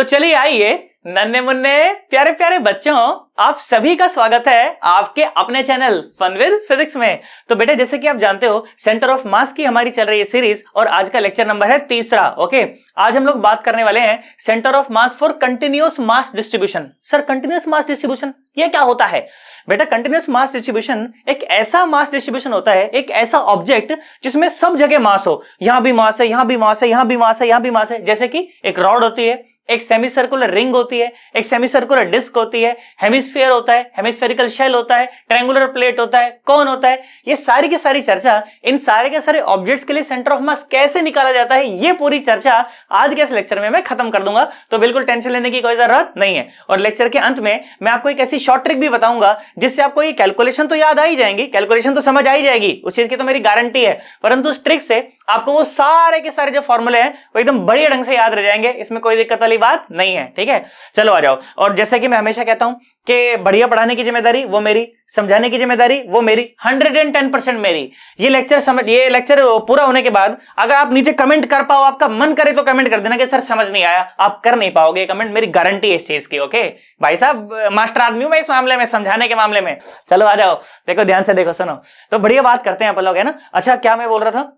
तो चलिए आइए नन्हे मुन्ने प्यारे प्यारे बच्चों, आप सभी का स्वागत है आपके अपने चैनल फन विद फिजिक्स में। तो बेटे जैसे कि आप जानते हो सेंटर ऑफ मास की हमारी चल रही है सीरीज और आज का लेक्चर नंबर है 3। ओके, आज हम लोग बात करने वाले हैं centre of mass for continuous mass distribution. Sir continuous mass distribution ये क्या होता है? बेटा कंटिन्यूअस मास डिस्ट्रीब्यूशन एक ऐसा मास डिस्ट्रीब्यूशन होता है, एक ऐसा ऑब्जेक्ट जिसमें सब जगह मास हो, यहां भी मास है, यहां भी मास है, यहां भी मास है, यहां भी मास है। जैसे कि एक रॉड होती है, एक सेमी सर्कुलर रिंग होती है, एक सेमी सर्कुलर डिस्क होती है, हेमिस्फीयर होता है, हेमिस्फेरिकल शेल होता है, ट्रायंगुलर प्लेट होता है, कौन होता है। ये सारी की सारी चर्चा इन सारे के सारे ऑब्जेक्ट्स के लिए सेंटर ऑफ मास कैसे निकाला जाता है, ये पूरी चर्चा आज के इस लेक्चर में मैं खत्म कर दूंगा। तो बिल्कुल टेंशन लेने की कोई जरूरत नहीं है। और लेक्चर के अंत में मैं आपको एक ऐसी शॉर्ट ट्रिक भी बताऊंगा जिससे आपको ये कैलकुलेशन तो याद आ ही जाएंगी, कैलकुलेशन तो समझ आ ही जाएगी, उस चीज की तो मेरी गारंटी है, परंतु उस ट्रिक से आपको वो सारे के सारे जो फॉर्मूले हैं वो एकदम बढ़िया ढंग से याद रह जाएंगे। इसमें कोई दिक्कत वाली बात नहीं है, ठीक है। चलो आ जाओ। और जैसे कि मैं हमेशा कहता हूं कि बढ़िया पढ़ाने की जिम्मेदारी वो मेरी, समझाने की जिम्मेदारी वो मेरी, 110% मेरी। ये लेक्चर पूरा होने के बाद अगर आप नीचे कमेंट कर पाओ, आपका मन करे तो कमेंट कर देना कि सर समझ नहीं आया। आप कर नहीं पाओगे कमेंट, मेरी गारंटी है इस चीज की। ओके भाई साहब, मास्टर आदमी हूं मैं इस मामले में, समझाने के मामले में। चलो आ जाओ, देखो ध्यान से देखो, सुनो। तो बढ़िया बात करते हैं अपन लोग, है ना। अच्छा क्या मैं बोल रहा था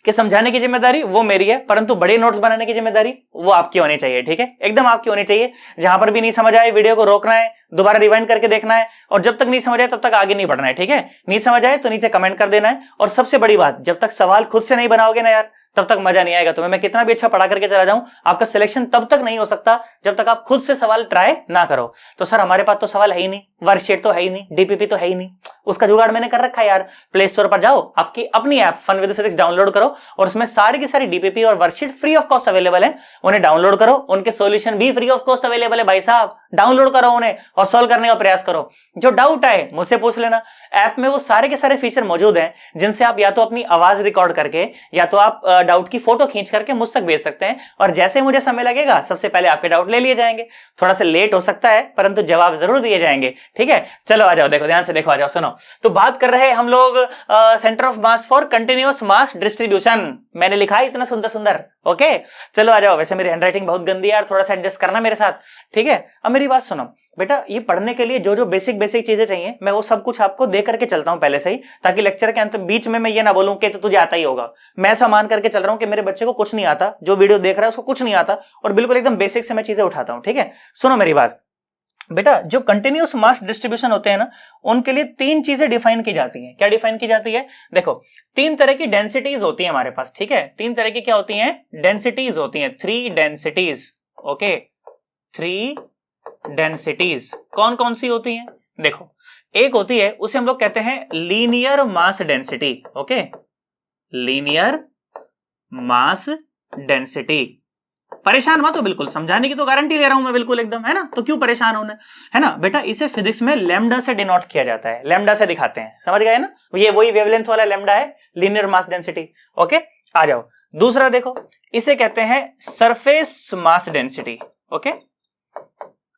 कि समझाने की जिम्मेदारी वो मेरी है, परंतु बड़े नोट्स बनाने की जिम्मेदारी वो आपकी होनी चाहिए, ठीक है, एकदम आपकी होनी चाहिए। जहां पर भी नहीं समझ आए वीडियो को रोकना है, दोबारा रिवाइंड करके देखना है, और जब तक नहीं समझ आए तब तक आगे नहीं बढ़ना है, ठीक है। नहीं समझ आए तो नीचे कमेंट कर देना है। और सबसे बड़ी बात, जब तक सवाल खुद से नहीं बनाओगे ना यार, तब तक मजा नहीं आएगा। तुम्हें मैं कितना भी अच्छा पढ़ा करके चला जाऊं, आपका सिलेक्शन तब तक नहीं हो सकता जब तक आप खुद से सवाल ट्राई ना करो। तो सर हमारे पास तो सवाल है ही नहीं, वर्कशीट तो है ही नहीं, डीपीपी तो है ही नहीं, उसका जुगाड़ मैंने कर रखा है यार। प्ले स्टोर पर जाओ, आपकी अपनी app fun with physics download करो और उसमें सारी की सारी डीपीपी और worksheet free of cost available है। उन्हें डाउनलोड करो, उनके सॉल्यूशन भी फ्री ऑफ कॉस्ट अवेलेबल है भाई साहब। डाउनलोड करो उन्हें और सॉल्व करने का प्रयास करो। जो डाउट आए मुझसे पूछ लेना। ऐप में वो सारे के सारे फीचर मौजूद हैं जिनसे आप या तो अपनी आवाज रिकॉर्ड करके या तो आप डाउट की फोटो खींच करके मुझ तक भेज सकते हैं, और जैसे मुझे समय लगेगा सबसे पहले आपके डाउट ले लिए जाएंगे। थोड़ा सा लेट हो सकता है परंतु जवाब जरूर दिए जाएंगे, ठीक है। चलो आ जाओ, देखो ध्यान से देखो, आ जाओ सुनो। तो बात कर रहे हैं हम लोग centre of mass for continuous mass distribution. मैंने लिखा है इतना सुंदर सुंदर। ओके चलो आ जाओ। वैसे मेरी हैंडराइटिंग बहुत गंदी है यार, थोड़ा सा एडजस्ट करना मेरे साथ, ठीक है। अब मेरी बात सुनो बेटा, ये पढ़ने के लिए जो जो बेसिक चीजें चाहिए मैं वो सब कुछ आपको दे करके चलता हूं पहले से ही, ताकि लेक्चर के अंत बीच में मैं ये ना बोलूं कि तो तुझे आता ही होगा। मैं ऐसा मान करके चल रहा हूं कि मेरे बच्चे को कुछ नहीं आता, जो वीडियो देख रहा है उसको कुछ नहीं आता, और बिल्कुल एकदम बेसिक से मैं चीजें उठाता हूं, ठीक है। सुनो मेरी बात बेटा, जो कंटिन्यूअस मास डिस्ट्रीब्यूशन होते हैं ना, उनके लिए 3 चीजें डिफाइन की जाती हैं। क्या डिफाइन की जाती है? देखो 3 तरह की डेंसिटीज होती है हमारे पास, ठीक है। 3 तरह की क्या होती हैं? डेंसिटीज होती हैं, 3 डेंसिटीज। ओके 3 डेंसिटीज कौन कौन सी होती हैं? देखो एक होती है, उसे हम लोग कहते हैं linear mass density. Okay linear mass density. परेशान मत हो, बिल्कुल समझाने की तो गारंटी ले रहा हूं मैं, बिल्कुल एकदम, है ना। तो क्यों परेशान होना, है ना बेटा। इसे फिजिक्स में लैम्डा से डिनोट किया जाता है, लैम्डा से दिखाते हैं, समझ गए ना। ये वही वेवलेंथ वाला लैम्डा है, लीनियर मास डेंसिटी। ओके आ जाओ। दूसरा देखो, इसे कहते हैं surface mass density. Okay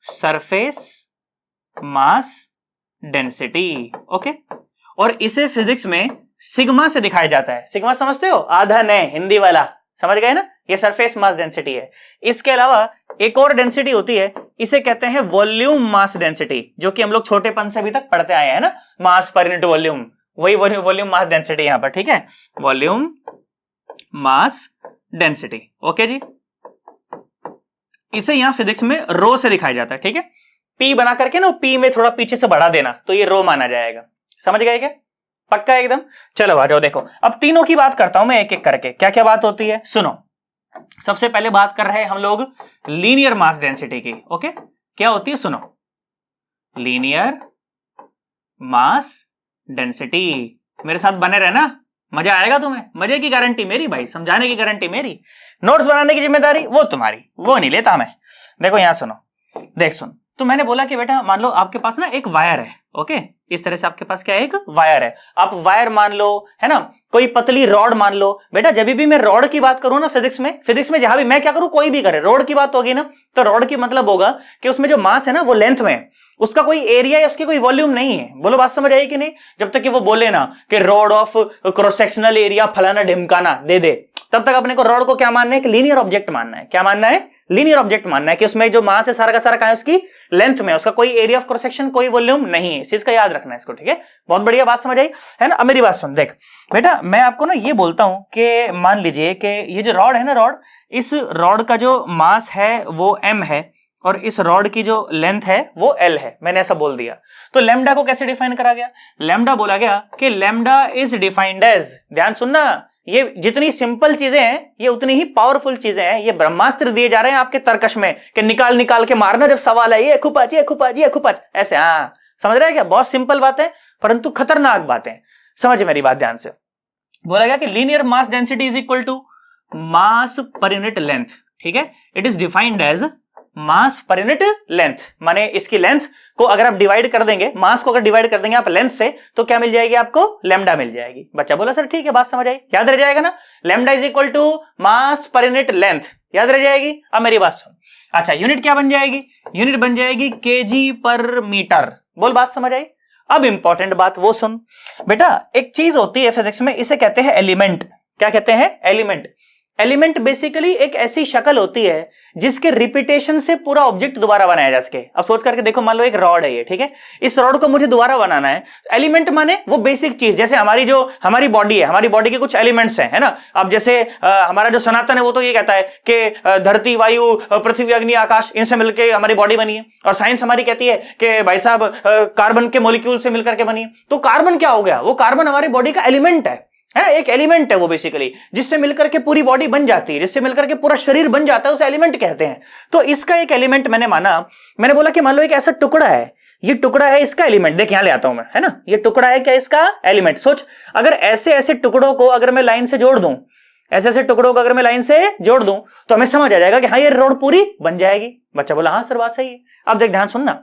surface mass density. Okay और इसे फिजिक्स में सिग्मा से दिखाया जाता है। सिग्मा समझते हो, आधा न हिंदी वाला, समझ गए ना। ये सरफेस मास डेंसिटी है। इसके अलावा एक और डेंसिटी होती है, इसे कहते हैं वॉल्यूम मास डेंसिटी, जो कि हम लोग छोटेपन से अभी तक पढ़ते आए हैं ना, मास पर यूनिट वॉल्यूम, वही वॉल्यूम मास डेंसिटी यहां पर, ठीक है, वॉल्यूम मास डेंसिटी। ओके जी, इसे यहां फिजिक्स में रो से दिखाया जाता है, ठीक है। पी बना करके ना, पी में थोड़ा पीछे से बढ़ा देना तो ये रो माना जाएगा, समझ गए क्या? पक्का एकदम। चलो आ जाओ, देखो अब तीनों की बात करता हूं मैं एक एक करके, क्या क्या बात होती है सुनो। सबसे पहले बात कर रहे हैं हम लोग लीनियर मास डेंसिटी की। ओके क्या होती है सुनो, लीनियर मास डेंसिटी। मेरे साथ बने रहना, मजा आएगा तुम्हें, मजे की गारंटी मेरी भाई, समझाने की गारंटी मेरी, नोट्स बनाने की जिम्मेदारी वो तुम्हारी, वो नहीं लेता मैं। देखो यहां सुनो, देख सुन। तो मैंने बोला कि बेटा मान लो आपके पास ना एक वायर है। ओके इस तरह से आपके पास क्या है, एक वायर है। आप वायर मान लो, है ना, कोई पतली रॉड मान लो। बेटा जब भी मैं रॉड की बात करूं ना फिजिक्स में जहां भी मैं क्या करूं, कोई भी करे, रॉड की बात होगी ना, तो रॉड की मतलब होगा कि उसमें जो मास है ना वो लेंथ में, उसका कोई एरिया या उसकी कोई वॉल्यूम नहीं है। बोलो बात समझ आई कि नहीं? जब तक कि वो बोले ना कि rod of cross sectional area फलाना ढिमकाना दे दे, तब तक अपने को रॉड को क्या मानना है, कि लीनियर ऑब्जेक्ट मानना है। क्या मानना है? लीनियर ऑब्जेक्ट मानना है कि उसमें जो मास है सारा का सारा कहां है, उसकी लेंथ में, उसका कोई एरिया ऑफ क्रॉस सेक्शन, कोई वॉल्यूम नहीं है। इस चीज का याद रखना है इसको, ठीक है। बहुत बढ़िया बात समझ आई है ना। अब मेरी बात सुन, देख बेटा मैं आपको ना ये बोलता हूं कि मान लीजिए कि ये जो रॉड है ना, रॉड, इस रॉड का जो मास है वो m है और इस रॉड की जो लेंथ है वो l है, मैंने ऐसा बोल दिया। तो लैम्डा को कैसे डिफाइन करा गया? लैम्डा बोला गया कि लैम्डा इज डिफाइंड एज, ध्यान सुनना, ये जितनी सिंपल चीजें हैं ये उतनी ही पावरफुल चीजें हैं। ये ब्रह्मास्त्र दिए जा रहे हैं आपके तर्कश में कि निकाल निकाल के मारना जब सवाल है, ये खुपाच ये खुपाच ये खुपाच, ऐसे। हाँ समझ रहे हैं क्या? बहुत सिंपल बातें परंतु खतरनाक बातें। समझ मेरी बात ध्यान से। बोला गया कि linear mass density is equal to mass per unit length, ठीक है। It is defined as mass per unit length, माने इसकी लेंथ को अगर आप डिवाइड कर देंगे, मास को अगर डिवाइड कर देंगे आप लेंथ से, तो क्या मिल जाएगी आपको? लैम्डा मिल जाएगी। बच्चा बोला सर ठीक है, बात समझ आई, याद रह जाएगा ना, lambda is equal to mass per unit length, याद रह जाएगी। अब मेरी बात सुन, अच्छा यूनिट क्या बन जाएगी? यूनिट बन जाएगी केजी पर मीटर। बोल बात समझ आई। अब इंपॉर्टेंट बात वो सुन बेटा, एक चीज होती है फिजिक्स में, इसे कहते हैं एलिमेंट। क्या कहते हैं? एलिमेंट। एलिमेंट बेसिकली एक ऐसी शक्ल होती है जिसके रिपीटेशन से पूरा ऑब्जेक्ट दोबारा बनाया जा सके। अब सोच करके देखो, मान लो एक रॉड है ये, ठीक है, इस रॉड को मुझे दोबारा बनाना है। एलिमेंट माने वो बेसिक चीज, जैसे हमारी बॉडी है, हमारी बॉडी के कुछ एलिमेंट्स हैं, है ना। अब जैसे हमारा जो सनातन है वो तो ये कहता है कि धरती, वायु, पृथ्वी, अग्नि, आकाश, इनसे मिलकर हमारी बॉडी बनी है। और साइंस हमारी कहती है कि भाई साहब कार्बन के मॉलिक्यूल से मिलकर के बनी है। तो कार्बन क्या हो गया? वो कार्बन हमारी बॉडी का एलिमेंट है ना, एक एलिमेंट है वो बेसिकली, जिससे मिलकर के पूरी बॉडी बन जाती है, जिससे मिलकर के पूरा शरीर बन जाता है, उसे एलिमेंट कहते हैं। तो इसका एक एलिमेंट मैंने माना, मैंने बोला कि मान लो एक ऐसा टुकड़ा है, ये टुकड़ा है इसका एलिमेंट, देख यहां ले आता हूं मैं, है ना, ये टुकड़ा है क्या इसका एलिमेंट। सोच, अगर ऐसे ऐसे टुकड़ों को अगर मैं लाइन से जोड़ दूं, ऐसे ऐसे टुकड़ों को अगर मैं लाइन से जोड़ दूं, तो हमें समझ आ जाएगा कि हाँ ये रोड पूरी बन जाएगी। बच्चा बोला हाँ सर बात सही है। अब देख ध्यान सुनना,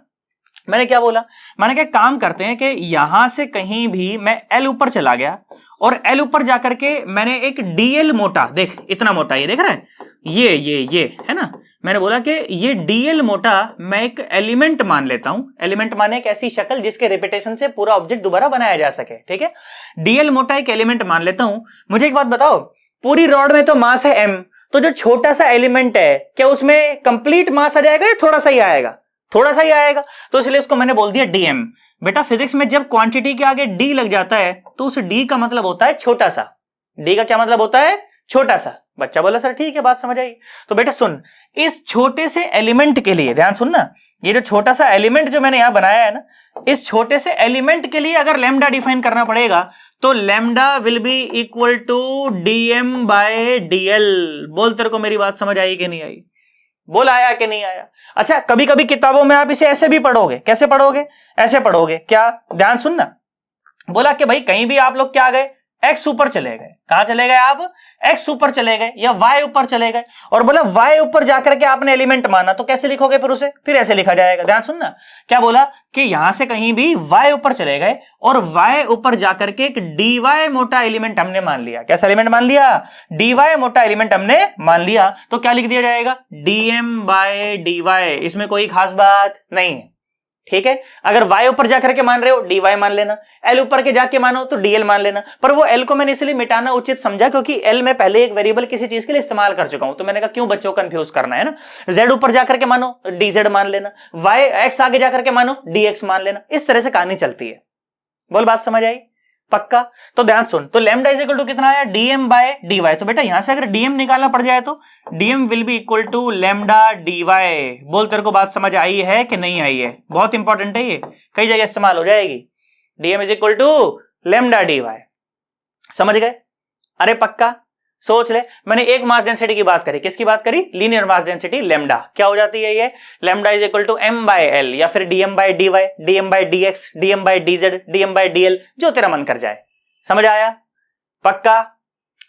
मैंने क्या बोला, मैंने क्या काम करते हैं कि यहां से कहीं भी मैं एल ऊपर चला गया और एल ऊपर जाकर के मैंने एक डीएल मोटा, देख इतना मोटा, ये देख रहा है, ये है ना, मैंने बोला कि ये डीएल मोटा मैं एक एलिमेंट मान लेता हूं। एलिमेंट माने एक ऐसी शक्ल जिसके रिपीटेशन से पूरा ऑब्जेक्ट दोबारा बनाया जा सके, ठीक है। डीएल मोटा एक एलिमेंट मान लेता हूं। मुझे एक बात बताओ, पूरी रॉड में तो मास है एम, तो जो छोटा सा एलिमेंट है क्या उसमें कंप्लीट मास आ जाएगा या थोड़ा सा ही आएगा? थोड़ा सा ही आएगा। तो इसलिए इसको मैंने बोल दिया डीएम। बेटा फिजिक्स में जब क्वांटिटी के आगे डी लग जाता है तो उस डी का मतलब होता है छोटा सा। डी का क्या मतलब होता है? छोटा सा। बच्चा बोला सर ठीक है, बात समझ आई। तो बेटा सुन, इस छोटे से एलिमेंट के लिए ध्यान सुनना, ये जो छोटा सा एलिमेंट जो मैंने यहां बनाया है ना, इस छोटे से एलिमेंट के लिए अगर लैम्डा डिफाइन करना पड़ेगा तो lambda will be equal to dm by dl. बोल तेरे को मेरी बात समझ आई कि नहीं आई? बोल आया कि नहीं आया? अच्छा कभी कभी किताबों में आप इसे ऐसे भी पढ़ोगे। कैसे पढ़ोगे? ऐसे पढ़ोगे। क्या? ध्यान सुनना, बोला कि भाई कहीं भी आप लोग क्या गए, एक्स ऊपर चले गए। कहां चले गए आप? एक्स ऊपर चले गए या वाई ऊपर चले गए, और बोला वाई ऊपर जाकर के आपने एलिमेंट माना, तो कैसे लिखोगे फिर उसे? फिर ऐसे लिखा जाएगा। ध्यान सुनना, क्या बोला कि यहां से कहीं भी वाई ऊपर चले गए और वाई ऊपर जाकर के एक डीवाई मोटा एलिमेंट हमने मान लिया। कैसा एलिमेंट मान लिया? डीवाई मोटा एलिमेंट हमने मान लिया। तो क्या लिख दिया जाएगा? Dm by dy. इसमें कोई खास बात नहीं है, ठीक है। अगर y ऊपर जाकर के मान रहे हो dy मान लेना, l ऊपर के जाके मानो तो dl मान लेना। पर वो l को मैंने इसलिए मिटाना उचित समझा क्योंकि l में पहले एक वेरिएबल किसी चीज के लिए इस्तेमाल कर चुका हूं, तो मैंने कहा क्यों बच्चों को कंफ्यूज करना, है ना। z ऊपर जाकर के मानो dz मान लेना, y x आगे जाकर के मानो dx मान लेना। इस तरह से कहानी चलती है। बोल बात समझ आई? पक्का? तो ध्यान सुन, तो लैम्डा इज इक्वल टू कितना आया? Dm by dy. तो बेटा यहां से अगर डीएम निकालना पड़ जाए तो dm will be equal to lambda dy. बोल तेरे को बात समझ आई है कि नहीं आई है? बहुत इंपॉर्टेंट है ये, कई जगह इस्तेमाल हो जाएगी। Dm is equal to lambda dy. समझ गए? अरे पक्का? सोच ले, मैंने एक मास डेंसिटी की बात करी। किसकी बात करी? Linear mass density lambda. क्या हो जाती है ये? Lambda is equal to m by l या फिर dm by dy, dm by dx, dm by dz, dm by dl, जो तेरा मन कर जाए। समझ आया? पक्का?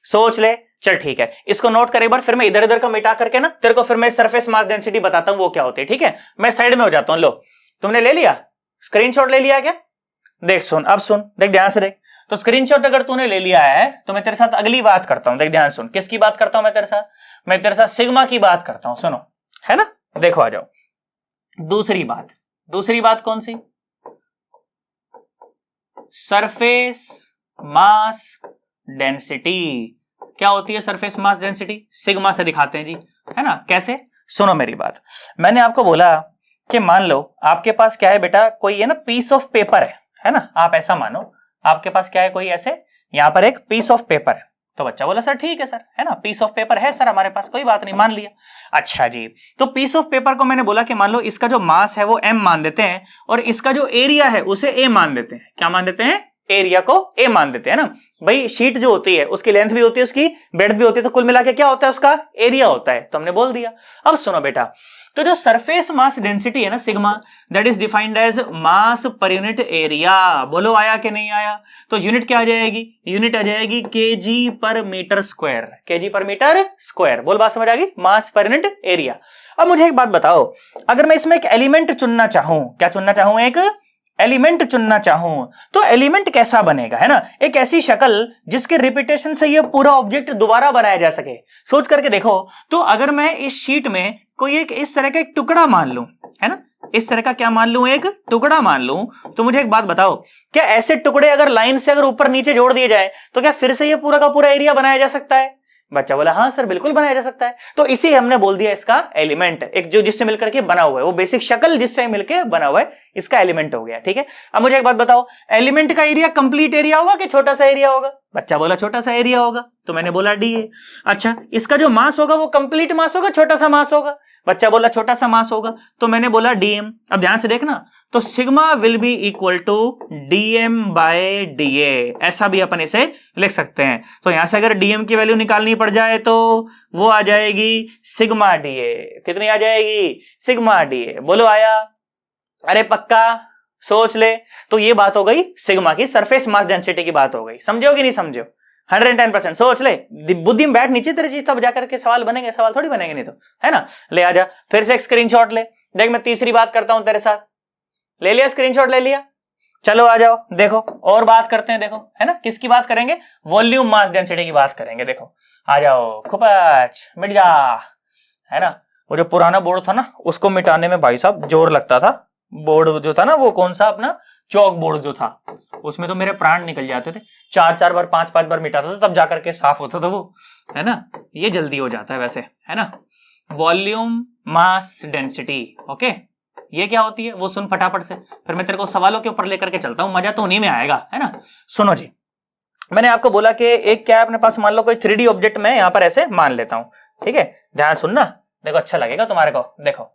सोच ले। चल ठीक है, इसको नोट कर एक बार, फिर मैं इधर इधर का मिटा करके ना तेरे को फिर मैं सरफेस मास डेंसिटी बताता हूं वो क्या होती है, ठीक है। मैं साइड में हो जाता हूं। लो तुमने ले लिया स्क्रीनशॉट, ले लिया क्या? देख सुन, अब सुन, देख ध्यान से देख। तो स्क्रीनशॉट अगर तूने ले लिया है तो मैं तेरे साथ अगली बात करता हूं। देख ध्यान सुन, किसकी बात करता हूं मैं तेरे साथ? मैं तेरे साथ सिग्मा की बात करता हूं। सुनो, है ना, देखो आ जाओ। दूसरी बात कौन सी? Surface mass density. क्या होती है सरफेस मास डेंसिटी? सिग्मा से दिखाते हैं जी, है ना। कैसे? सुनो मेरी बात, मैंने आपको बोला कि मान लो आपके पास क्या है बेटा, कोई है ना पीस ऑफ पेपर है ना, आप ऐसा मानो आपके पास क्या है, कोई ऐसे यहां पर एक पीस ऑफ पेपर है। तो बच्चा बोला सर ठीक है सर, है ना, पीस ऑफ पेपर है सर हमारे पास, कोई बात नहीं, मान लिया। अच्छा जी, तो पीस ऑफ पेपर को मैंने बोला कि मान लो इसका जो मास है वो m मान देते हैं और इसका जो एरिया है उसे a मान देते हैं। क्या मान देते हैं? एरिया को a मान देते हैं ना। भाई शीट जो होती है उसकी लेंथ भी होती है, उसकी ब्रेड्थ भी होती है, तो कुल मिला के क्या होता है? उसका एरिया होता है। तो हमने बोल दिया। अब सुनो बेटा, तो जो सरफेस मास डेंसिटी है ना sigma, that is defined as mass per unit area. बोलो आया कि नहीं आया? तो यूनिट क्या आ जाएगी? यूनिट आ जाएगी केजी पर मीटर स्क्वायर, केजी पर मीटर स्क्वायर। बोल बात समझ आ गई? मास पर यूनिट एरिया। अब मुझे एक बात बताओ, अगर मैं इसमें एक एलिमेंट चुनना चाहूं, क्या चुनना चाहूं? एक एलिमेंट चुनना चाहूं, तो एलिमेंट कैसा बनेगा, है ना? एक ऐसी शक्ल जिसके रिपीटेशन से ये पूरा ऑब्जेक्ट दोबारा बनाया जा सके। सोच करके देखो, तो अगर मैं इस शीट में कोई एक इस तरह का एक टुकड़ा मान लूं, है ना, इस तरह का क्या मान लूं? एक टुकड़ा मान लूं, तो मुझे एक बात बताओ, क्या ऐसे टुकड़े अगर लाइन से अगर ऊपर नीचे जोड़ दिए जाए तो क्या फिर से ये पूरा का पूरा एरिया बनाया जा सकता है? बच्चा बोला हाँ सर बिल्कुल बनाया जा सकता है। तो इसी हमने बोल दिया इसका एलिमेंट, एक जो जिससे मिलकर के बना हुआ है, वो बेसिक शक्ल जिससे मिलकर बना हुआ है, इसका एलिमेंट हो गया। ठीक है, अब मुझे एक बात बताओ, एलिमेंट का एरिया कंप्लीट एरिया होगा कि छोटा सा एरिया होगा? बच्चा बोला छोटा सा एरिया होगा, तो मैंने बोला डी ए। अच्छा, इसका जो मास होगा वो कंप्लीट मास होगा, छोटा सा मास होगा? बच्चा बोला छोटा सा मास होगा, तो मैंने बोला डीएम। अब ध्यान से देखना, तो sigma will be equal to dm by da, ऐसा भी अपन इसे लिख सकते हैं। तो यहां से अगर डीएम की वैल्यू निकालनी पड़ जाए तो वो आ जाएगी सिग्मा डीए। कितनी आ जाएगी? Sigma DA. बोलो आया? अरे पक्का सोच ले। तो ये बात हो गई सिग्मा की, सरफेस मास डेंसिटी की बात हो गई। समझो कि नहीं समझो? 110% सोच ले, बुद्धि में बैठ नीचे तेरे चीज, तब जाकर के सवाल बनेंगे, सवाल थोड़ी बनेंगे नहीं तो, है ना। ले आजा फिर से एक स्क्रीनशॉट ले, देख मैं तीसरी बात करता हूं तेरे साथ। ले लिया स्क्रीनशॉट? ले लिया? चलो आ जाओ, देखो और बात करते हैं। देखो, है ना, किसकी बात करेंगे? वॉल्यूम मास डेंसिटी की बात करेंगे। देखो आ जाओ, खुपच मिट जा, है ना। वो जो पुराना बोर्ड था ना, उसको मिटाने में भाई साहब जोर लगता था। बोर्ड जो था ना, वो कौन सा अपना चौक बोर्ड जो था, उसमें तो मेरे प्राण निकल जाते थे। 4-4 बार 5-5 बार मिटाता था, तब जाकर के साफ होता था वो, है ना। ये जल्दी हो जाता है वैसे, है ना। वॉल्यूम मास डेंसिटी, ओके, ये क्या होती है वो सुन फटाफट से, फिर मैं तेरे को सवालों के ऊपर लेकर के चलता हूं, मजा तो उन्हीं में आएगा, है ना। सुनो जी, मैंने आपको बोला कि एक क्या है अपने पास, मान लो कोई 3D ऑब्जेक्ट में यहां पर ऐसे मान लेता हूं, ठीक है। ध्यान सुनना, देखो अच्छा लगेगा तुम्हारे को। देखो,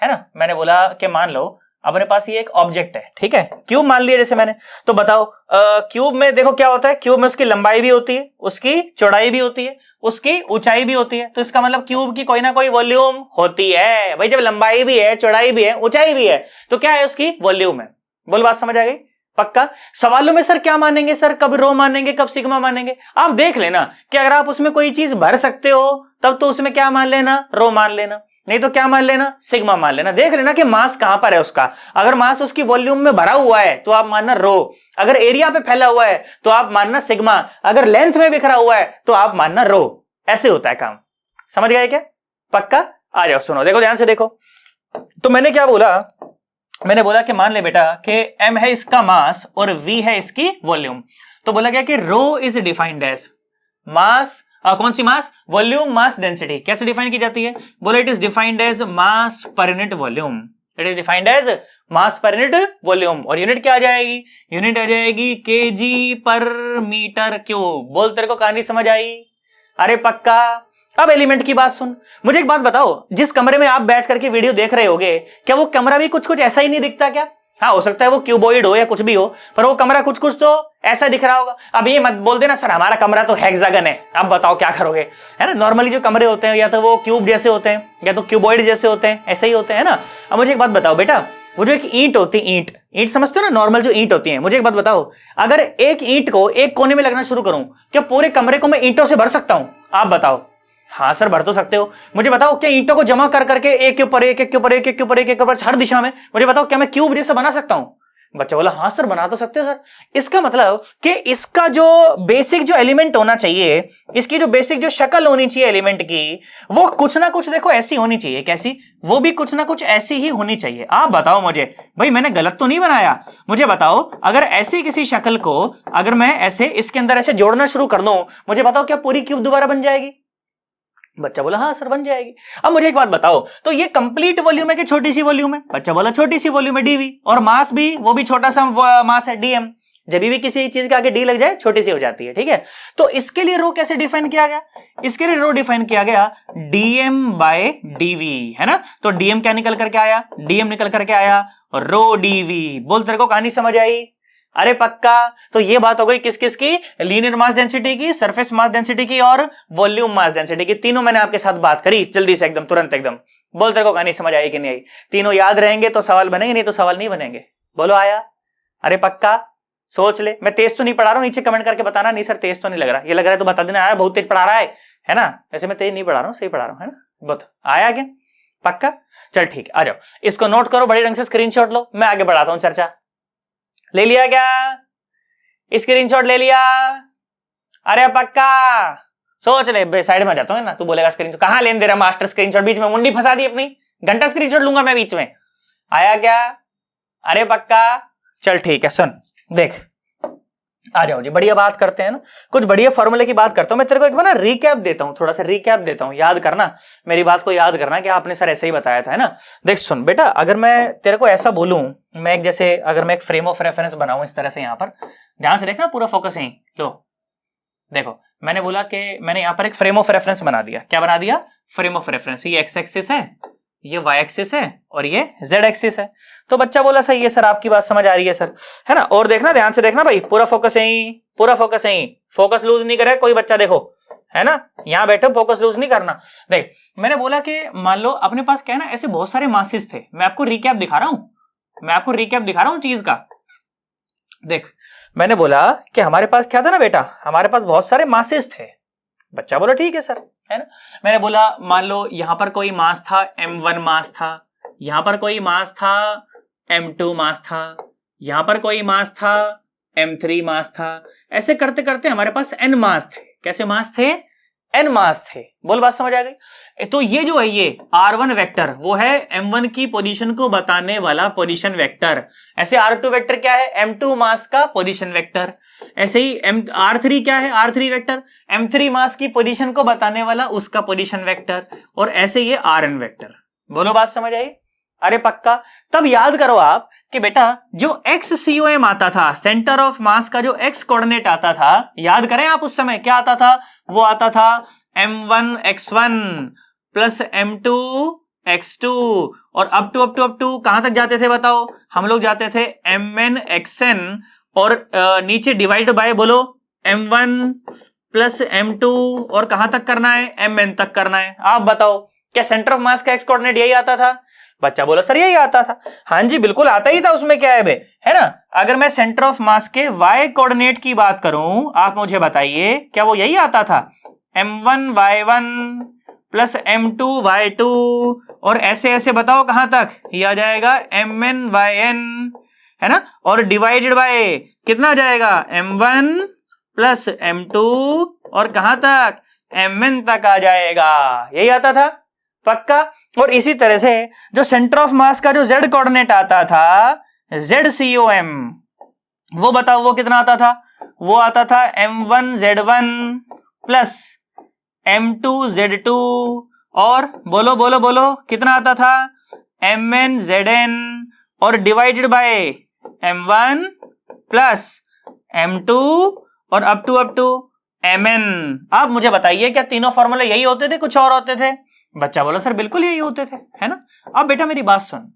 है ना, मैंने बोला कि मान लो अपने पास ये एक ऑब्जेक्ट है, ठीक है, क्यूब मान लिया जैसे मैंने। तो बताओ क्यूब में देखो क्या होता है, क्यूब में उसकी लंबाई भी होती है, उसकी चौड़ाई भी होती है, उसकी ऊंचाई भी होती है। तो इसका मतलब क्यूब की कोई ना कोई वॉल्यूम होती है भाई। जब लंबाई भी है, चौड़ाई भी है, ऊंचाई भी है, तो क्या है? उसकी वॉल्यूम है। बोल बात समझ आ गई? पक्का? सवालों में सर क्या मानेंगे? सर कब रो मानेंगे, कब सिग्मा मानेंगे? आप देख लेना कि अगर आप उसमें कोई चीज भर सकते हो तब तो उसमें क्या मान लेना? रो मान लेना, नहीं तो क्या मान लेना? सिग्मा मान लेना। देख लेना कि मास कहां पर है उसका। अगर मास उसकी वॉल्यूम में भरा हुआ है तो आप मानना रो, अगर एरिया पे फैला हुआ है तो आप मानना सिग्मा, अगर लेंथ में बिखरा हुआ है तो आप मानना रो। ऐसे होता है काम। समझ गए क्या? पक्का? आ जाओ सुनो, देखो ध्यान से देखो। तो मैंने क्या बोला? मैंने बोला कि मान ले बेटा कि m है इसका मास और v है इसकी वॉल्यूम। तो बोला गया कि rho is defined as mass, कौन सी मास? Volume mass density. कैसे डिफाइन की जाती है? बोला it is defined as mass per unit volume. It is defined as mass per unit volume. और यूनिट क्या आ जाएगी? यूनिट आ जाएगी केजी पर मीटर क्यूब। बोल तेरे को कहानी समझ आई? अरे पक्का? अब एलिमेंट की बात सुन। मुझे एक बात बताओ, जिस कमरे में आप बैठ करके वीडियो देख रहे होगे, क्या वो कमरा भी कुछ कुछ ऐसा ही नहीं दिखता क्या? हाँ, हो सकता है वो क्यूबॉइड हो या कुछ भी हो, पर वो कमरा कुछ कुछ तो ऐसा दिख रहा होगा। अब ये मत बोल देना सर हमारा कमरा तो हेक्सागन है, अब बताओ क्या करोगे, है ना। नॉर्मली जो कमरे होते हैं या तो वो क्यूब जैसे होते हैं या तो क्यूबॉइड जैसे होते हैं, ऐसे ही होते हैं ना। अब मुझे एक बात बताओ बेटा, वो जो एक ईंट होती है, ईंट समझते हो ना, नॉर्मल जो ईंट होती है। मुझे एक बात बताओ, अगर एक ईंट को एक कोने में लगना शुरू करूं, क्या पूरे कमरे को मैं ईंटों से भर सकता हूं? आप बताओ। हाँ सर भर तो सकते हो। मुझे बताओ, क्या ईंटों को जमा कर करके एक के ऊपर एक, एक के ऊपर एक, एक के ऊपर एक, एक के ऊपर हर दिशा में, मुझे बताओ क्या मैं क्यूब जैसा बना सकता हूं? बच्चा बोला हाँ सर बना तो सकते हो सर। इसका मतलब कि इसका जो बेसिक जो एलिमेंट होना चाहिए, इसकी जो बेसिक जो शक्ल होनी चाहिए एलिमेंट की, वो कुछ ना कुछ देखो ऐसी होनी चाहिए। कैसी? वो भी कुछ ना कुछ ऐसी ही होनी चाहिए। आप बताओ मुझे, भाई मैंने गलत तो नहीं बनाया? मुझे बताओ, अगर ऐसी किसी शक्ल को अगर मैं ऐसे इसके अंदर ऐसे जोड़ना शुरू कर दूं, मुझे बताओ क्या पूरी क्यूब दोबारा बन जाएगी? बच्चा बोला हाँ सर बन जाएगी। अब मुझे एक बात बताओ, तो ये कंप्लीट वॉल्यूम है कि छोटी सी वॉल्यूम है? बच्चा बोला छोटी सी वॉल्यूम है डीवी, और मास भी वो भी छोटा सा मास है डीएम। जब भी किसी चीज के आगे डी लग जाए छोटी सी हो जाती है, ठीक है। तो इसके लिए रो कैसे डिफाइन किया गया? इसके लिए रो डिफाइन किया गया डीएम बाय डीवी, है ना। तो डीएम क्या निकल करके आया? डीएम निकल करके आया रो डीवी। बोल तेरे को कहानी समझ आई? अरे पक्का। तो ये बात हो गई किस किस की? लीनियर मास डेंसिटी की, सरफेस मास डेंसिटी की और वॉल्यूम मास डेंसिटी की। तीनों मैंने आपके साथ बात करी जल्दी से एकदम तुरंत एकदम। बोल तेरे को कहानी समझ आई कि नहीं आई? तीनों याद रहेंगे तो सवाल बनेंगे, नहीं तो सवाल नहीं बनेंगे। बोलो आया? अरे पक्का सोच ले। मैं तेज तो नहीं पढ़ा रहा हूं, नीचे कमेंट करके बताना नहीं सर तेज तो नहीं लग रहा। ये लग रहा है तो बता देना आया बहुत तेज पढ़ा रहा है ना। वैसे मैं तेज नहीं पढ़ा रहा हूं, सही पढ़ा रहा हूं, है ना। बहुत आया क्या? पक्का। चल ठीक, आ जाओ, इसको नोट करो, बड़े ढंग से स्क्रीनशॉट लो, मैं आगे बढ़ाता हूं चर्चा। ले लिया क्या? स्क्रीनशॉट ले लिया? अरे पक्का सोच ले। साइड में जाता हूं ना, तू बोलेगा स्क्रीनशॉट कहां लेने दे रहा मास्टर, स्क्रीनशॉट बीच में मुंडी फंसा दी अपनी, घंटा स्क्रीनशॉट लूंगा मैं बीच में। आया क्या? अरे पक्का। चल ठीक है, सुन देख, आ जाओ जी, बढ़िया बात करते हैं ना, कुछ बढ़िया फॉर्मूले की बात करता हूं मैं। तेरे को एक बार ना रिकैप देता हूं, थोड़ा सा रिकैप देता हूं, याद करना मेरी बात को, याद करना कि आपने सर ऐसे ही बताया था, है ना। देख सुन बेटा, अगर मैं तेरे को ऐसा बोलूं, मैं एक जैसे अगर मैं एक फ्रेम ऑफ रेफरेंस बनाऊं इस तरह से, यहां पर ध्यान से देखना, पूरा फोकस यहीं लो। देखो मैंने बोला कि मैंने यहां पर एक फ्रेम ऑफ रेफरेंस बना दिया। क्या बना दिया? Frame of reference. ये एक्स एक्सिस है, ये वाई एक्सिस है और ये जेड एक्सिस है। तो बच्चा बोला सही है सर, आपकी बात समझ आ रही है सर, है ना। और देखना ध्यान से देखना भाई, पूरा फोकस यहीं, पूरा फोकस यहीं, फोकस लूज नहीं करे कोई बच्चा, देखो है ना, यहां बैठो, फोकस लूज नहीं करना। देख मैंने बोला कि मान लो अपने पास क्या है ना, ऐसे बहुत सारे मासेस थे। मैं आपको रिकैप दिखा रहा हूं, चीज का। देख मैंने बोला कि हमारे पास क्या था ना बेटा, हमारे पास बहुत सारे मासेस थे। बच्चा बोला ठीक है सर, है ना। मैंने बोला मान लो यहां पर कोई मास था m1 मास था, यहां पर कोई मास था m2 मास था, यहां पर कोई मास था m3 मास था। ऐसे करते करते हमारे पास n मास थे। कैसे मास थे? n मास थे। बोल बात समझ आ गई? तो ये जो है ये r1 वेक्टर, वो है m1 की पोजीशन को बताने वाला पोजीशन वेक्टर। ऐसे r2 वेक्टर क्या है? m2 मास का पोजीशन वेक्टर। ऐसे ही r3 क्या है? r3 वेक्टर m3 मास की पोजीशन को बताने वाला उसका पोजीशन वेक्टर। और ऐसे ये rn वेक्टर। बोलो बात समझ आई? अरे पक्का। तब याद करो आप कि बेटा जो XCOM आता था, सेंटर ऑफ मास का जो x कोऑर्डिनेट आता था, याद करें आप, उस समय क्या आता था? वो आता था m1 x1 plus m2 x2 और अप टू कहां तक जाते थे बताओ? हम लोग जाते थे mn xn और नीचे डिवाइड बाय बोलो m1 प्लस m2 और कहां तक करना है? mn तक करना है। आप बताओ क्या सेंटर ऑफ मास का x कोऑर्डिनेट यही आता था? बच्चा बोला सर यही आता था। हाँ जी बिल्कुल आता ही था, उसमें क्या है बे, है ना। अगर मैं सेंटर ऑफ मास के y कोऑर्डिनेट की बात करूं, आप मुझे बताइए क्या वो यही आता था? m1 y1 plus m2 y2 और ऐसे ऐसे बताओ कहां तक ये आ जाएगा? mn yn, है ना। और डिवाइडेड बाय कितना आ जाएगा? m1 प्लस m2 और कहां तक? mn तक आ जाएगा। यही आता था पक्का। और इसी तरह से जो सेंटर ऑफ मास का जो z कोऑर्डिनेट आता था ZCOM, वो बताओ वो कितना आता था? वो आता था m1 z1 plus m2 z2 और बोलो बोलो बोलो कितना आता था? mn zn और divided bye m1 plus m2 और अप टू mn। आप मुझे बताइए क्या तीनों फॉर्मूले यही होते थे, कुछ और होते थे? बच्चा बोला सर बिल्कुल यही होते थे, है ना। अब बेटा मेरी बात सुन,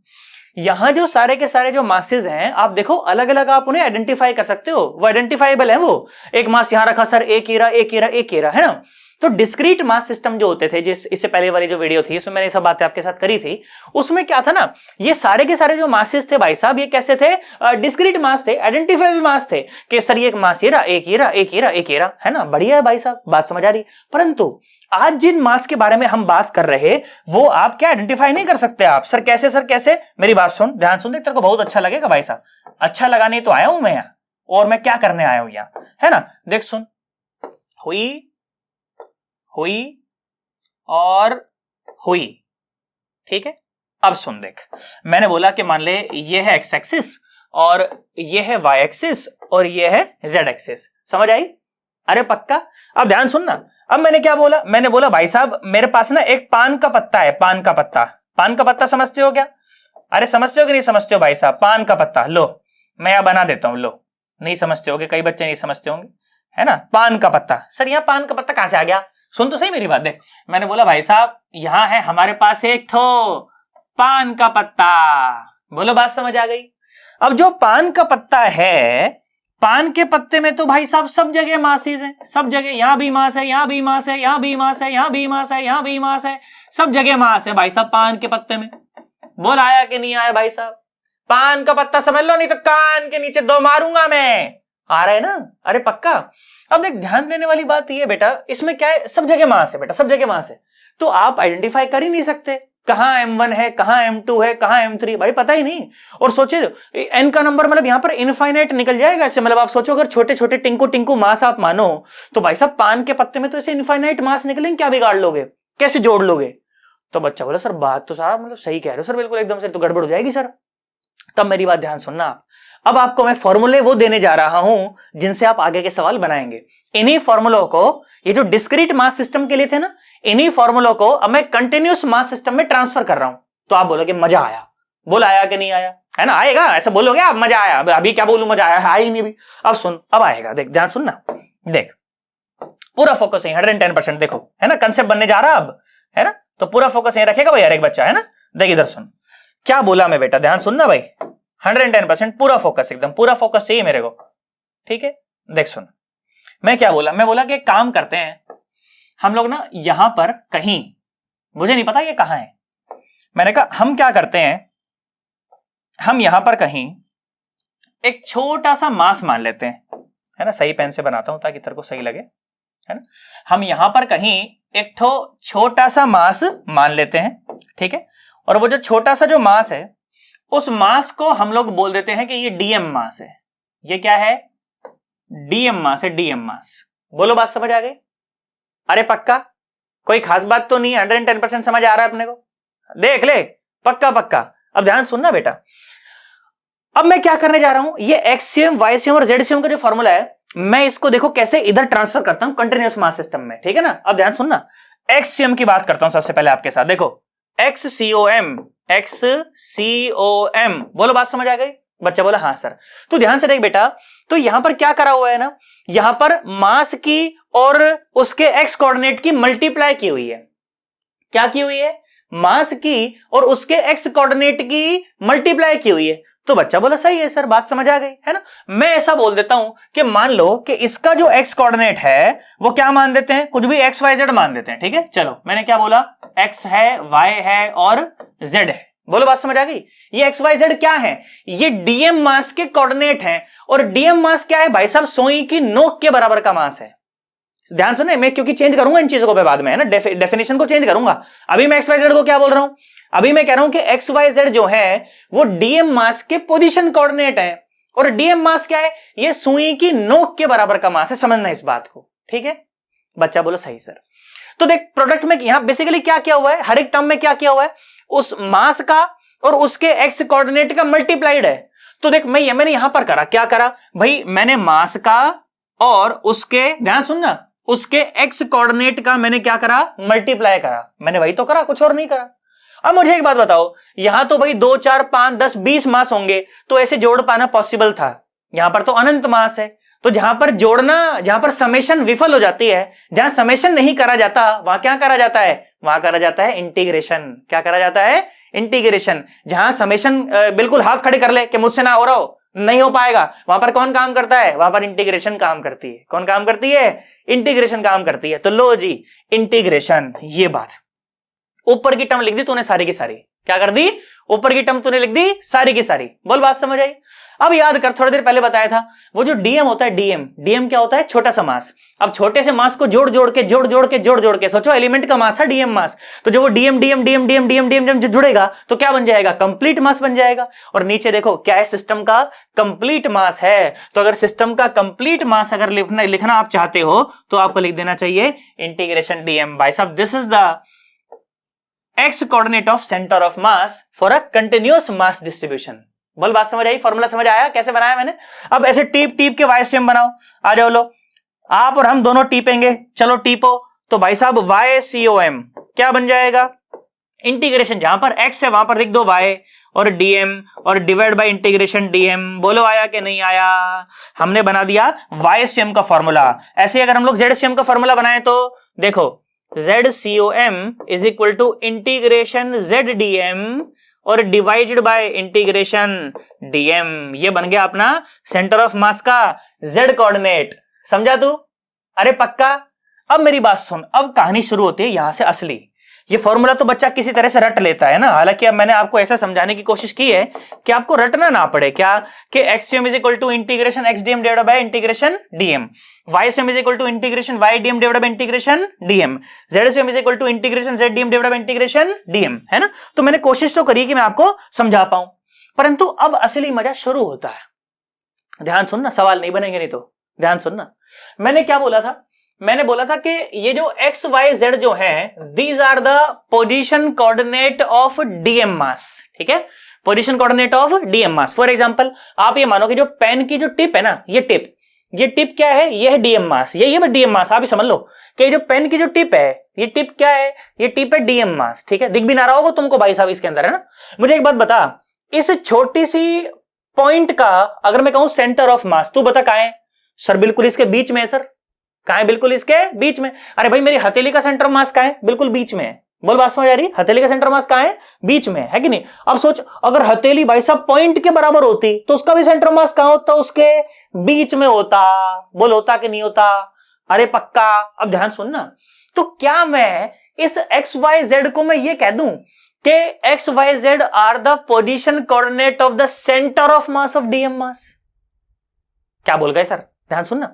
यहां जो सारे के सारे जो मासेस हैं, आप देखो अलग अलग आप उन्हें आइडेंटिफाई कर सकते हो, वो आइडेंटिफाइबल है। वो एक मास यहां रखा सर, एक हीरा एक हीरा एक हीरा, है ना। तो डिस्क्रीट मास सिस्टम जो होते थे, जिस इससे पहले वाली जो वीडियो थी इसमें मैंने सब बातें आपके साथ करी थी, उसमें क्या था ना, ये सारे के सारे जो मासेस थे भाई साहब, ये कैसे थे? डिस्क्रीट मास थे, आइडेंटिफाइबल मास थे कि सर ये एक मास हीरा एक हीरा एक हीरा एक हीरा, है ना। बढ़िया है भाई साहब, बात समझ आ रही। परंतु आज जिन मास के बारे में हम बात कर रहे, वो आप क्या आइडेंटिफाई नहीं कर सकते आप? सर कैसे, सर कैसे? मेरी बात सुन, ध्यान सुन, तेरे को बहुत अच्छा लगेगा भाई साहब। अच्छा लगा नहीं तो आया हूं मैं यहाँ, और मैं क्या करने आया हूं यहाँ, है ना। देख सुन, हुई हुई और हुई, ठीक है। अब सुन देख, मैंने बोला कि मान ले ये है एक्स एक्सिस और ये है वाई एक्सिस और ये है जेड एक्सिस, समझ आई? अरे पक्का। अब ध्यान सुनना, अब मैंने क्या बोला, मैंने बोला भाई साहब मेरे पास ना एक पान का पत्ता है, पान का पत्ता। पान का पत्ता समझते हो क्या? अरे समझते हो कि नहीं समझते हो भाई साहब? पान का पत्ता लो, मैं यहां बना देता हूं, लो। नहीं समझते होगे, कई बच्चे नहीं समझते होंगे, है ना। पान का पत्ता, सर यहाँ पान का पत्ता कहां से आ गया? सुन तो सही मेरी बात। देख, मैंने बोला भाई साहब यहां है हमारे पास एक ठो पान का पत्ता। बोलो बात समझ आ गई? अब जो पान का पत्ता है, पान के पत्ते में तो भाई साहब सब जगह मासेस हैं, सब जगह। यहां भी मांस है, यहां भी मांस है, यहां भी मांस है, यहां भी मांस है, यहां भी मांस है, सब जगह मांस है भाई साहब पान के पत्ते में। बोल आया कि नहीं आया भाई साहब? पान का पत्ता समझ लो, नहीं तो कान के नीचे दो मारूंगा मैं। आ रहा है ना? अरे पक्का। अब देख, ध्यान देने वाली बात ये बेटा, इसमें क्या है, सब जगह मांस है बेटा, सब जगह मांस है। तो आप आइडेंटिफाई कर ही नहीं सकते कहां M1 है, कहां M2 है, कहां M3, भाई पता ही नहीं। और सोचे n का नंबर मतलब यहां पर इनफाइनाइट निकल जाएगा ऐसे। मतलब आप सोचो अगर छोटे छोटे टिंकू टिंकू मास आप मानो, तो भाई साहब पान के पत्ते में तो ऐसे इनफाइनाइट मास निकलेंगे, क्या बिगाड़ लोगे, कैसे जोड़ लोगे? तो बच्चा बोला सर बात तो साहब मतलब सही कह रहे हो सर, बिल्कुल एकदम से तो गड़बड़ हो जाएगी सर। तब मेरी बात ध्यान सुनना आप। अब आपको मैं फॉर्मूले वो देने जा रहा हूं जिनसे आप आगे के सवाल बनाएंगे। इन्हीं फॉर्मूलों को, ये जो डिस्क्रीट मास सिस्टम के लिए थे ना, इन्हीं फॉर्मूलों को अब मैं कंटिन्यूस मास सिस्टम में ट्रांसफर कर रहा हूं। तो आप बोलोगे मजा आया। बोल आया कि नहीं आया? है ना, आएगा ऐसा बोलोगे आप, मजा आया। अभी क्या बोलूं, मजा आया ही नहीं। भी अब सुन, अब आएगा, देख ध्यान सुनना। देख पूरा फोकस है 110%। देखो है ना, कंसेप्ट बनने जा रहा अब, है ना। तो पूरा फोकस यहीं रखेगा भाई हर एक बच्चा, है ना। देख इधर सुन, क्या बोला मैं बेटा, ध्यान सुनना भाई। 110% पूरा फोकस, एकदम पूरा फोकस चाहिए मेरे को, ठीक है। देख सुन, मैं क्या बोला, मैं बोला कि एक काम करते हैं हम लोग ना, यहां पर कहीं, मुझे नहीं पता ये कहां है, मैंने कहा हम क्या करते हैं, हम यहां पर कहीं एक छोटा सा मास मान लेते हैं, है ना। सही पेन से बनाता हूं ताकि तेरे को सही लगे, है ना। हम यहां पर कहीं एक ठो छोटा सा मास मान लेते हैं, ठीक है। और वो जो छोटा सा जो मास है, उस मास को हम लोग बोल देते हैं कि ये डीएम मास है। ये क्या है? डीएम मास है, डीएम मास। बोलो बात समझ आ गई? अरे पक्का, कोई खास बात तो नहीं है, 110% समझ आ रहा है अपने को? देख ले, पक्का पक्का। अब ध्यान सुनना बेटा, अब मैं क्या करने जा रहा हूं, ये एक्ससीएम, वाईसीएम और जेडसीएम का जो फॉर्मूला है, मैं इसको देखो कैसे इधर ट्रांसफर करता हूं कंटिन्यूअस मास सिस्टम में, ठीक है ना। अब ध्यान सुनना, एक्ससीएम की बात करता हूं सबसे पहले आपके साथ। देखो एक्ससीओएम, एक्ससीओएम, बोलो बात समझ आ गई? बच्चा बोला हाँ सर। तो ध्यान से देख बेटा, तो यहां पर क्या करा हुआ है ना, यहां पर मास की और उसके एक्स कोऑर्डिनेट की मल्टीप्लाई की हुई है। क्या की हुई है? मास की और उसके एक्स कोऑर्डिनेट की मल्टीप्लाई की हुई है। तो बच्चा बोला सही है सर, बात समझ आ गई, है ना। मैं ऐसा बोल देता हूं कि मान लो कि इसका जो एक्स कोऑर्डिनेट है वो क्या मान देते हैं, कुछ भी एक्स वाई जेड मान देते हैं, ठीक है। चलो मैंने क्या बोला, एक्स है, वाई है और जेड है। बोलो बात समझ आ गई? ये एक्स वाई जेड क्या है? ये डीएम मास के कोऑर्डिनेट हैं। और डीएम मास क्या है भाई साहब? सुई की नोक के बराबर का मास है। ध्यान सुने, मैं क्योंकि चेंज करूंगा इन चीजों को बाद में, है ना, डेफिनेशन को चेंज करूंगा। अभी मैं एक्स वाई जेड को क्या बोल रहा हूं, अभी मैं कह रहा हूं कि एक्स वाई जेड जो है वो डीएम मास के पोजीशन कोऑर्डिनेट है। और डीएम मास क्या है? ये सुई की नोक के बराबर का मास है। समझना इस बात को, ठीक है। बच्चा बोलो सही सर। तो देख प्रोडक्ट में यहां बेसिकली क्या किया हुआ है, हर एक टर्म में क्या किया हुआ है, उस मास का और उसके एक्स कोऑर्डिनेट का मल्टीप्लाइड है। तो देख मैंने यहां पर करा, क्या करा भाई, मैंने मास का और उसके, ध्यान सुनना, उसके एक्स कोऑर्डिनेट का मैंने क्या करा, मल्टीप्लाई करा। मैंने वही तो करा, कुछ और नहीं करा। अब मुझे एक बात बताओ, यहां तो भाई 2 4 5 10 20 मास होंगे, तो ऐसे जोड़ पाना पॉसिबल था। यहां पर तो अनंत मास है। तो जहां पर जोड़ना, जहां पर समेशन विफल हो जाती है, जहां समेशन नहीं करा जाता, वहां क्या करा जाता है, वहां करा जाता है इंटीग्रेशन। क्या करा जाता है? इंटीग्रेशन। जहां समेशन बिल्कुल हाथ खड़े कर ले कि मुझसे ना हो रहा हो, नहीं हो पाएगा, वहां पर कौन काम करता है? वहां पर इंटीग्रेशन काम करती है। कौन काम करती है? इंटीग्रेशन काम करती है। तो लो जी, इंटीग्रेशन, ये बात। ऊपर की टर्म लिख दी तूने सारी की सारी, क्या कर दी, ऊपर की टर्म तूने लिख दी सारी की सारी। बोल बात समझ आई? अब याद कर, थोड़ी देर पहले बताया था, वो जो डीएम होता है, डीएम क्या होता है? छोटा सा मास। अब छोटे से मास को जोड़ जोड़ के सोचो, एलिमेंट का मास है डीएम मास। तो जो वो डीएम जुड़ेगा तो क्या बन जाएगा? कंप्लीट मास बन जाएगा। और नीचे देखो क्या है, सिस्टम का कंप्लीट मास है। तो अगर सिस्टम का कंप्लीट मास अगर लिखना आप चाहते हो तो आपको लिख देना चाहिए इंटीग्रेशन डीएम। भाई साहब, this is the x coordinate of center of mass for a continuous mass distribution. बोल बात समझ आई? फॉर्मूला समझ आया कैसे बनाया मैंने? अब ऐसे टीप टीप के वाईसीएम बनाओ। आ जाओ लो, आप और हम दोनों टीपेंगे, चलो टीपो। तो भाई साहब YCOM क्या बन जाएगा, इंटीग्रेशन जहां पर x है वहां पर लिख दो y और dm और डिवाइड बाय इंटीग्रेशन dm। बोलो आया कि नहीं आया, हमने बना दिया YCM का फॉर्मूला। ऐसे अगर हम लोग ZCM का फॉर्मूला बनाए तो देखो ZCOM is equal to integration ZDM और डिवाइडेड बाय इंटीग्रेशन dm। ये बन गया अपना सेंटर ऑफ मास का z कोऑर्डिनेट। समझा तू? अरे पक्का। अब मेरी बात सुन, अब कहानी शुरू होती है यहां से असली। ये फॉर्मूला तो बच्चा किसी तरह से रट लेता है ना, हालांकि अब मैंने आपको ऐसा समझाने की कोशिश की है कि आपको रटना ना पड़े। क्या कि XCM is equal to integration XDM divided by integration DM, YCM is equal to integration YDM divided by integration DM, ZCM is equal to integration ZDM divided by integration DM, है ना। तो मैंने कोशिश तो करी कि मैं आपको समझा पाऊं, परंतु अब असली मजा शुरू होता है। ध्यान सुनना, सवाल नहीं बनेंगे नहीं तो ध्यान सुनना। मैंने क्या बोला था, मैंने बोला था कि ये जो x y z जो है, these are the position coordinate of DM mass. ठीक है, position coordinate of DM mass. For example आप ये मानो कि जो पेन की जो टिप है ना, ये टिप क्या है, ये है DM मास, ये DM मास। आप ही समझ लो कि जो पेन की जो टिप है, ये टिप क्या है, ये टिप है DM मास। ठीक है, दिख भी ना रहा होगा तुमको भाई साहब इसके अंदर, है ना। मुझे एक बात बता, इस छोटी सी पॉइंट का अगर मैं कहूं सेंटर ऑफ मास, तू बता कहां है? सर बिल्कुल इसके बीच में है। सर कहां है? बिल्कुल इसके बीच में। अरे भाई मेरी हथेली का सेंटर ऑफ मास कहां है? बिल्कुल बीच में है। बोल बात समझ आ रही? हथेली का सेंटर ऑफ मास कहां है? बीच में है कि नहीं। अब सोच, अगर हथेली भाई साहब पॉइंट के बराबर होती तो उसका भी सेंटर ऑफ मास कहां होता? उसके बीच में होता। बोल होता कि नहीं होता? अरे पक्का। अब ध्यान सुनना, तो क्या मैं इस XYZ को मैं ये कह दूं कि XYZ are the position coordinate of the center of mass of DM mass? क्या बोल गए सर? ध्यान सुनना,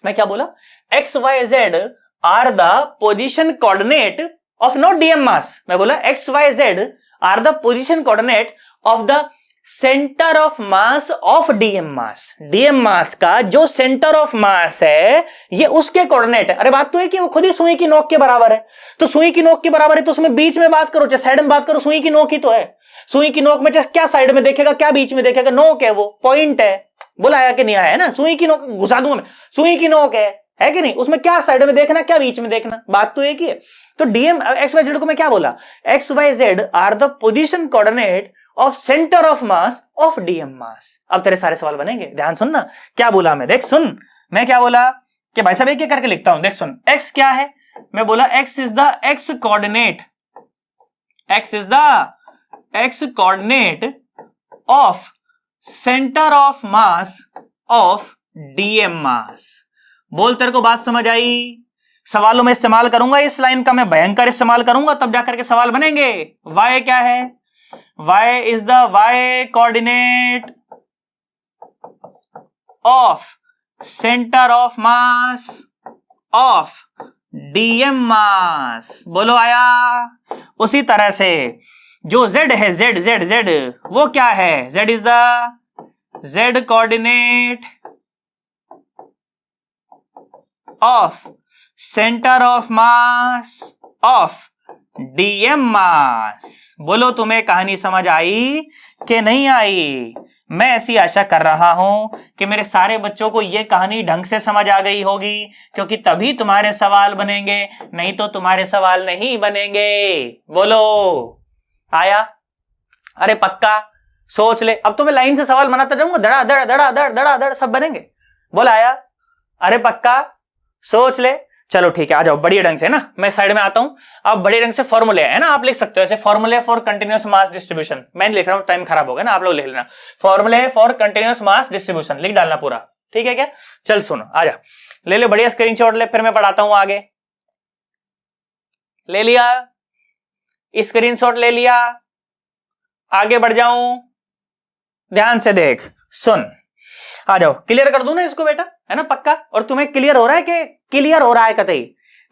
मैं क्या बोला? XYZ are the position coordinate of not DM mass. मैं बोला XYZ are the position coordinate of the center of mass of DM mass. DM mass का जो सेंटर ऑफ मास है ये उसके कोऑर्डिनेट है। अरे बात तो है कि वो खुद ही सुई की नोक के बराबर है, तो सुई की नोक के बराबर है तो उसमें बीच में बात करो चाहे साइड में बात करो, सुई की नोक ही तो है। सुई की नोक में चाहे क्या साइड में देखेगा, क्या बीच में देखेगा, नोक है, वो पॉइंट है। बोला आया कि नहीं आया, है ना। सुई की नोक घुसा दूंगा मैं, सुई की नोक है कि नहीं, उसमें क्या साइड में देखना क्या बीच में देखना, बात तो एक ही है। तो DM XYZ को मैं क्या बोला, XYZ are the position coordinate of center of mass of DM mass. अब तेरे सारे सवाल बनेंगे, ध्यान सुनना क्या बोला मैं, देख सुन। मैं क्या बोला कि भाई साहब एक करके लिखता हूं, देख सुन। X क्या है, मैं बोला X is the X coordinate, X is the X coordinate of center of mass of DM मास। बोल तेरे को बात समझ आई? सवालों में इस्तेमाल करूंगा इस लाइन का, मैं भयंकर इस्तेमाल करूंगा, तब जाकर के सवाल बनेंगे। Y क्या है, Y is the Y coordinate of center of mass of DM मास। बोलो आया? उसी तरह से जो Z है, Z वो क्या है, Z is the Z coordinate of center of mass of DM मास। बोलो तुम्हें कहानी समझ आई कि नहीं आई? मैं ऐसी आशा कर रहा हूं कि मेरे सारे बच्चों को यह कहानी ढंग से समझ आ गई होगी, क्योंकि तभी तुम्हारे सवाल बनेंगे, नहीं तो तुम्हारे सवाल नहीं बनेंगे। बोलो आया? अरे पक्का सोच ले। अब तो मैं लाइन से सवाल बनाता जाऊंगा, धड़ा धड़ धड़ा धड़ धड़ा धड़ सब बनेंगे। बोल आया? अरे पक्का सोच ले। चलो ठीक है, आ जाओ बढ़िया ढंग से ना, मैं साइड में आता हूं। अब बढ़िया ढंग से फॉर्मूले है ना, आप लिख सकते हो ऐसे, फॉर्मूले फॉर कंटिन्यूअस मास डिस्ट्रीब्यूशन। मैं लिख रहा हूं, टाइम खराब हो गया ना, आप लोग लिख लेना। फॉर्मूले फॉर कंटिन्यूअस मास डिस्ट्रीब्यूशन लिख डालना पूरा, ठीक है क्या? चल सुनो, आ जा, ले लो बढ़िया स्क्रीनशॉट ले, फिर मैं पढ़ाता हूं आगे। ले लिया स्क्रीनशॉट, ले लिया, आगे बढ़ जाऊं? ध्यान से देख सुन, आ जाओ। क्लियर कर दूं ना इसको बेटा, है ना पक्का? और तुम्हें क्लियर हो रहा है कि क्लियर हो रहा है कतई?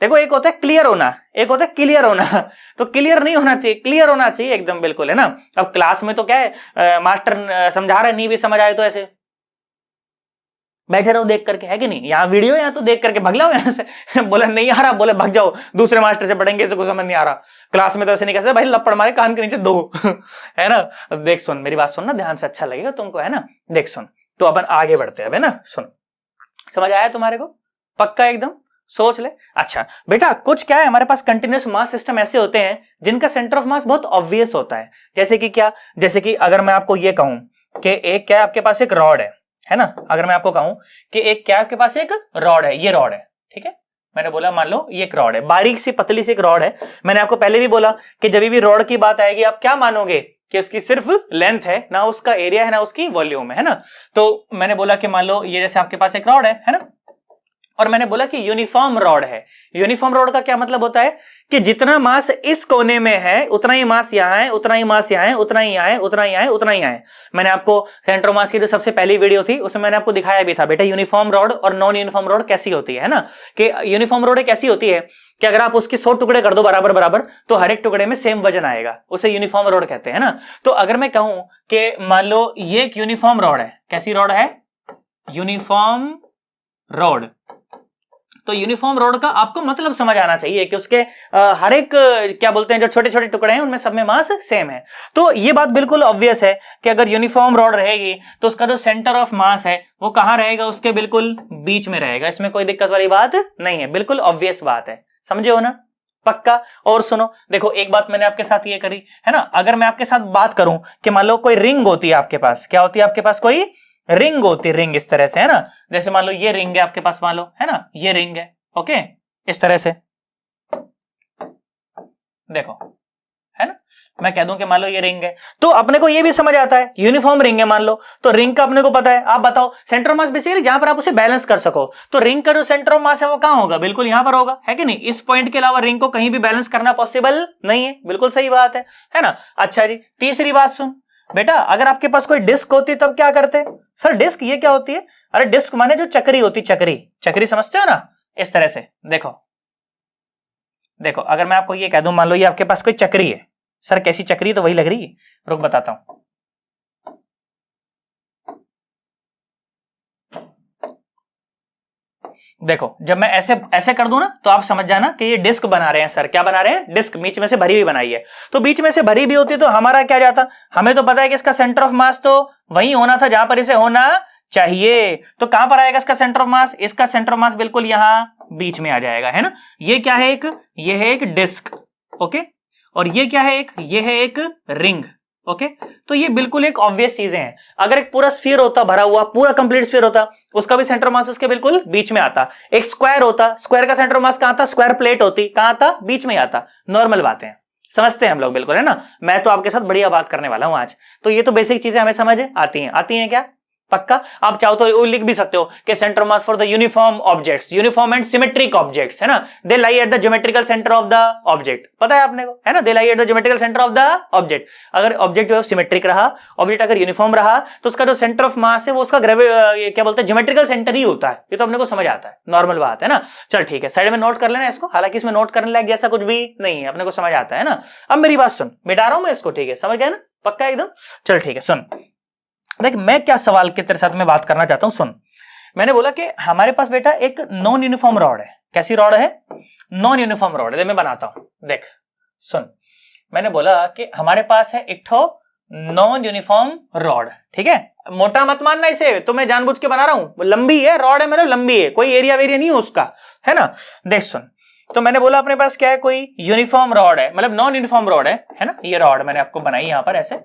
देखो एक होता है क्लियर होना, एक होता है क्लियर होना। तो क्लियर नहीं होना चाहिए, क्लियर होना चाहिए एकदम, बिल्कुल, है ना। अब क्लास में तो क्या है, मास्टर समझा रहे, नहीं भी समझ आए तो ऐसे बैठे रहो देख करके, है कि नहीं? यहाँ वीडियो यहाँ तो देख करके भग जाओ यहाँ से। बोला नहीं आ रहा, बोले भग जाओ, दूसरे मास्टर से पढ़ेंगे, इसको समझ नहीं आ रहा। क्लास में तो ऐसे नहीं कह सकते भाई, लपड़ मारे कान के नीचे दो। है ना। देख सुन, मेरी बात सुन ना ध्यान से, अच्छा लगेगा तुमको, है ना। देख सुन, तो अपन आगे बढ़ते हैं, है ना। सुन, समझ आया तुम्हारे को? पक्का एकदम, सोच ले। अच्छा बेटा कुछ क्या है हमारे पास कंटिन्यूअस मास सिस्टम ऐसे होते हैं जिनका सेंटर ऑफ मास बहुत ऑब्वियस होता है। जैसे कि क्या, जैसे कि अगर मैं आपको ये कहूं कि एक क्या आपके पास एक रॉड है ना, अगर मैं आपको कहूं कि एक क्या आपके पास एक रॉड है, ये रॉड है, ठीक है, मैंने बोला मान लो ये एक रॉड है, बारीक सी पतली सी एक रॉड है। मैंने आपको पहले भी बोला कि जब भी रॉड की बात आएगी आप क्या मानोगे कि उसकी सिर्फ लेंथ है, ना उसका एरिया है ना उसकी वॉल्यूम है ना। तो मैंने बोला कि मान लो ये जैसे आपके पास एक रॉड है ना, और मैंने बोला कि यूनिफॉर्म रॉड है। यूनिफॉर्म रॉड का क्या मतलब होता है कि जितना मास इस कोने में है उतना ही मास यहां है, उतना ही मास यहां है, उतना ही यहां है, उतना ही यहां है, उतना ही यहां है। मैंने आपको सेंटर मास की जो सबसे पहली वीडियो थी उसमें मैंने आपको दिखाया भी था बेटा यूनिफॉर्म रॉड और नॉन यूनिफॉर्म रॉड कैसी होती है ना, कि यूनिफॉर्म रॉड कैसी होती है कि अगर आप उसके 100 टुकड़े कर दो बराबर बराबर तो हर एक टुकड़े में सेम वजन आएगा, उसे यूनिफॉर्म रॉड कहते हैं ना। तो अगर मैं कहूं कि मान लो ये एक यूनिफॉर्म रॉड है, कैसी रॉड है, यूनिफॉर्म रॉड, तो यूनिफॉर्म रॉड का आपको मतलब समझ आना चाहिए कि उसके हर एक क्या बोलते हैं जो छोटे छोटे टुकड़े हैं उनमें सब में मास सेम है। तो ये बात बिल्कुल ऑब्वियस है कि अगर यूनिफॉर्म रॉड रहेगी तो उसका जो सेंटर ऑफ मास है वो कहां रहेगा, उसके बिल्कुल बीच में रहेगा। इसमें कोई दिक्कत वाली बात नहीं है, बिल्कुल ऑब्वियस बात है, समझे हो ना, पक्का। और सुनो देखो एक बात मैंने आपके साथ ये करी है ना, अगर मैं आपके साथ बात करूं कि मान लो कोई रिंग होती है आपके पास, क्या होती है आपके पास, कोई रिंग होती है, रिंग इस तरह से है ना, जैसे मान लो ये रिंग है आपके पास, मान लो है ना ये रिंग है, ओके, इस तरह से देखो है ना, मैं कह दूं कि मान लो ये रिंग है तो अपने को ये भी समझ आता है यूनिफॉर्म रिंग है मान लो, तो रिंग का अपने को पता है। आप बताओ सेंटर ऑफ मास बेसिकली जहां पर आप उसे बैलेंस कर सको, तो रिंग का जो सेंटर ऑफ मास है वो कहां होगा, बिल्कुल यहां पर होगा, है कि नहीं। इस पॉइंट के अलावा रिंग को कहीं भी बैलेंस करना पॉसिबल नहीं है, बिल्कुल सही बात है ना। अच्छा जी तीसरी बात सुन बेटा, अगर आपके पास कोई डिस्क होती तब क्या करते, सर डिस्क ये क्या होती है, अरे डिस्क माने जो चक्री होती, चक्री, चक्री समझते हो ना, इस तरह से देखो देखो, अगर मैं आपको ये कह दूं मान लो ये आपके पास कोई चक्री है, सर कैसी चक्री, तो वही लग रही है, रुक बताता हूं। देखो जब मैं ऐसे ऐसे कर दूं ना तो आप समझ जाना कि ये डिस्क बना रहे हैं सर, क्या बना रहे हैं, डिस्क, बीच में से भरी हुई बनाई है। तो बीच में से भरी भी होती तो हमारा क्या जाता, हमें तो पता है कि इसका सेंटर ऑफ मास तो वही होना था जहां पर इसे होना चाहिए, तो कहां पर आएगा इसका सेंटर ऑफ मास, इसका सेंटर ऑफ मास बिल्कुल यहां बीच में आ जाएगा, है ना। ये क्या है, एक ये है एक डिस्क, ओके, और ये क्या है, एक ये है एक रिंग, ओके। तो ये बिल्कुल एक ऑब्वियस चीजें हैं। अगर एक पूरा स्फीयर होता भरा हुआ, पूरा कंप्लीट स्फीयर होता, उसका भी सेंटर मास उसके बिल्कुल बीच में आता। एक स्क्वायर होता, स्क्वायर का सेंटर मास कहां था, स्क्वायर प्लेट होती, कहां था, बीच में आता। नॉर्मल बातें समझते हैं हम लोग बिल्कुल, है ना। मैं तो आपके साथ बढ़िया बात करने वाला हूं आज, तो ये तो बेसिक चीजें हमें समझ आती हैं क्या, पक्का। आप चाहो तो लिख भी सकते हो कि centre mass for the uniform objects, uniform and symmetric objects, है ना, they lie at the geometrical centre of the object, पता है आपने को, है ना, they lie at the geometrical centre of the object. अगर ऑब्जेक्ट जो है सिमेट्रिक रहा, ऑब्जेक्ट अगर यूनिफॉर्म रहा, तो उसका जो सेंटर ऑफ मास है वो उसका क्या बोलते हैं, ज्योमेट्रिकल सेंटर ही होता है। ये तो अपने को समझ आता है, नॉर्मल बात है ना। चल ठीक है, साइड में नोट कर लेना इसको, हालांकि इसमें नोट करने लायक जैसा कुछ भी नहीं है, अपने को समझ आता है ना। अब मेरी बात सुन, मिटा रहा हूं मैं इसको, ठीक है, समझ गया ना, पक्का एकदम। चल ठीक है, सुन देख मैं क्या सवाल के तेरे साथ में बात करना चाहता हूं, सुन। मैंने बोला कि हमारे पास बेटा एक नॉन यूनिफॉर्म रॉड है, कैसी रॉड है, नॉन यूनिफॉर्म रॉड है, मैं बनाता हूं, देख सुन। मैंने बोला कि हमारे पास है एक ठो नॉन यूनिफॉर्म रॉड, ठीक है, मोटा मत मानना इसे, तो मैं जानबूझ के बना रहा हूं, लंबी है रॉड है, मतलब लंबी है, कोई एरिया वेरिया नहीं है उसका, है ना। देख सुन, तो मैंने बोला अपने पास क्या है, कोई यूनिफॉर्म रॉड है, मतलब नॉन यूनिफॉर्म रॉड है ना, ये रॉड मैंने आपको बनाई यहां पर ऐसे,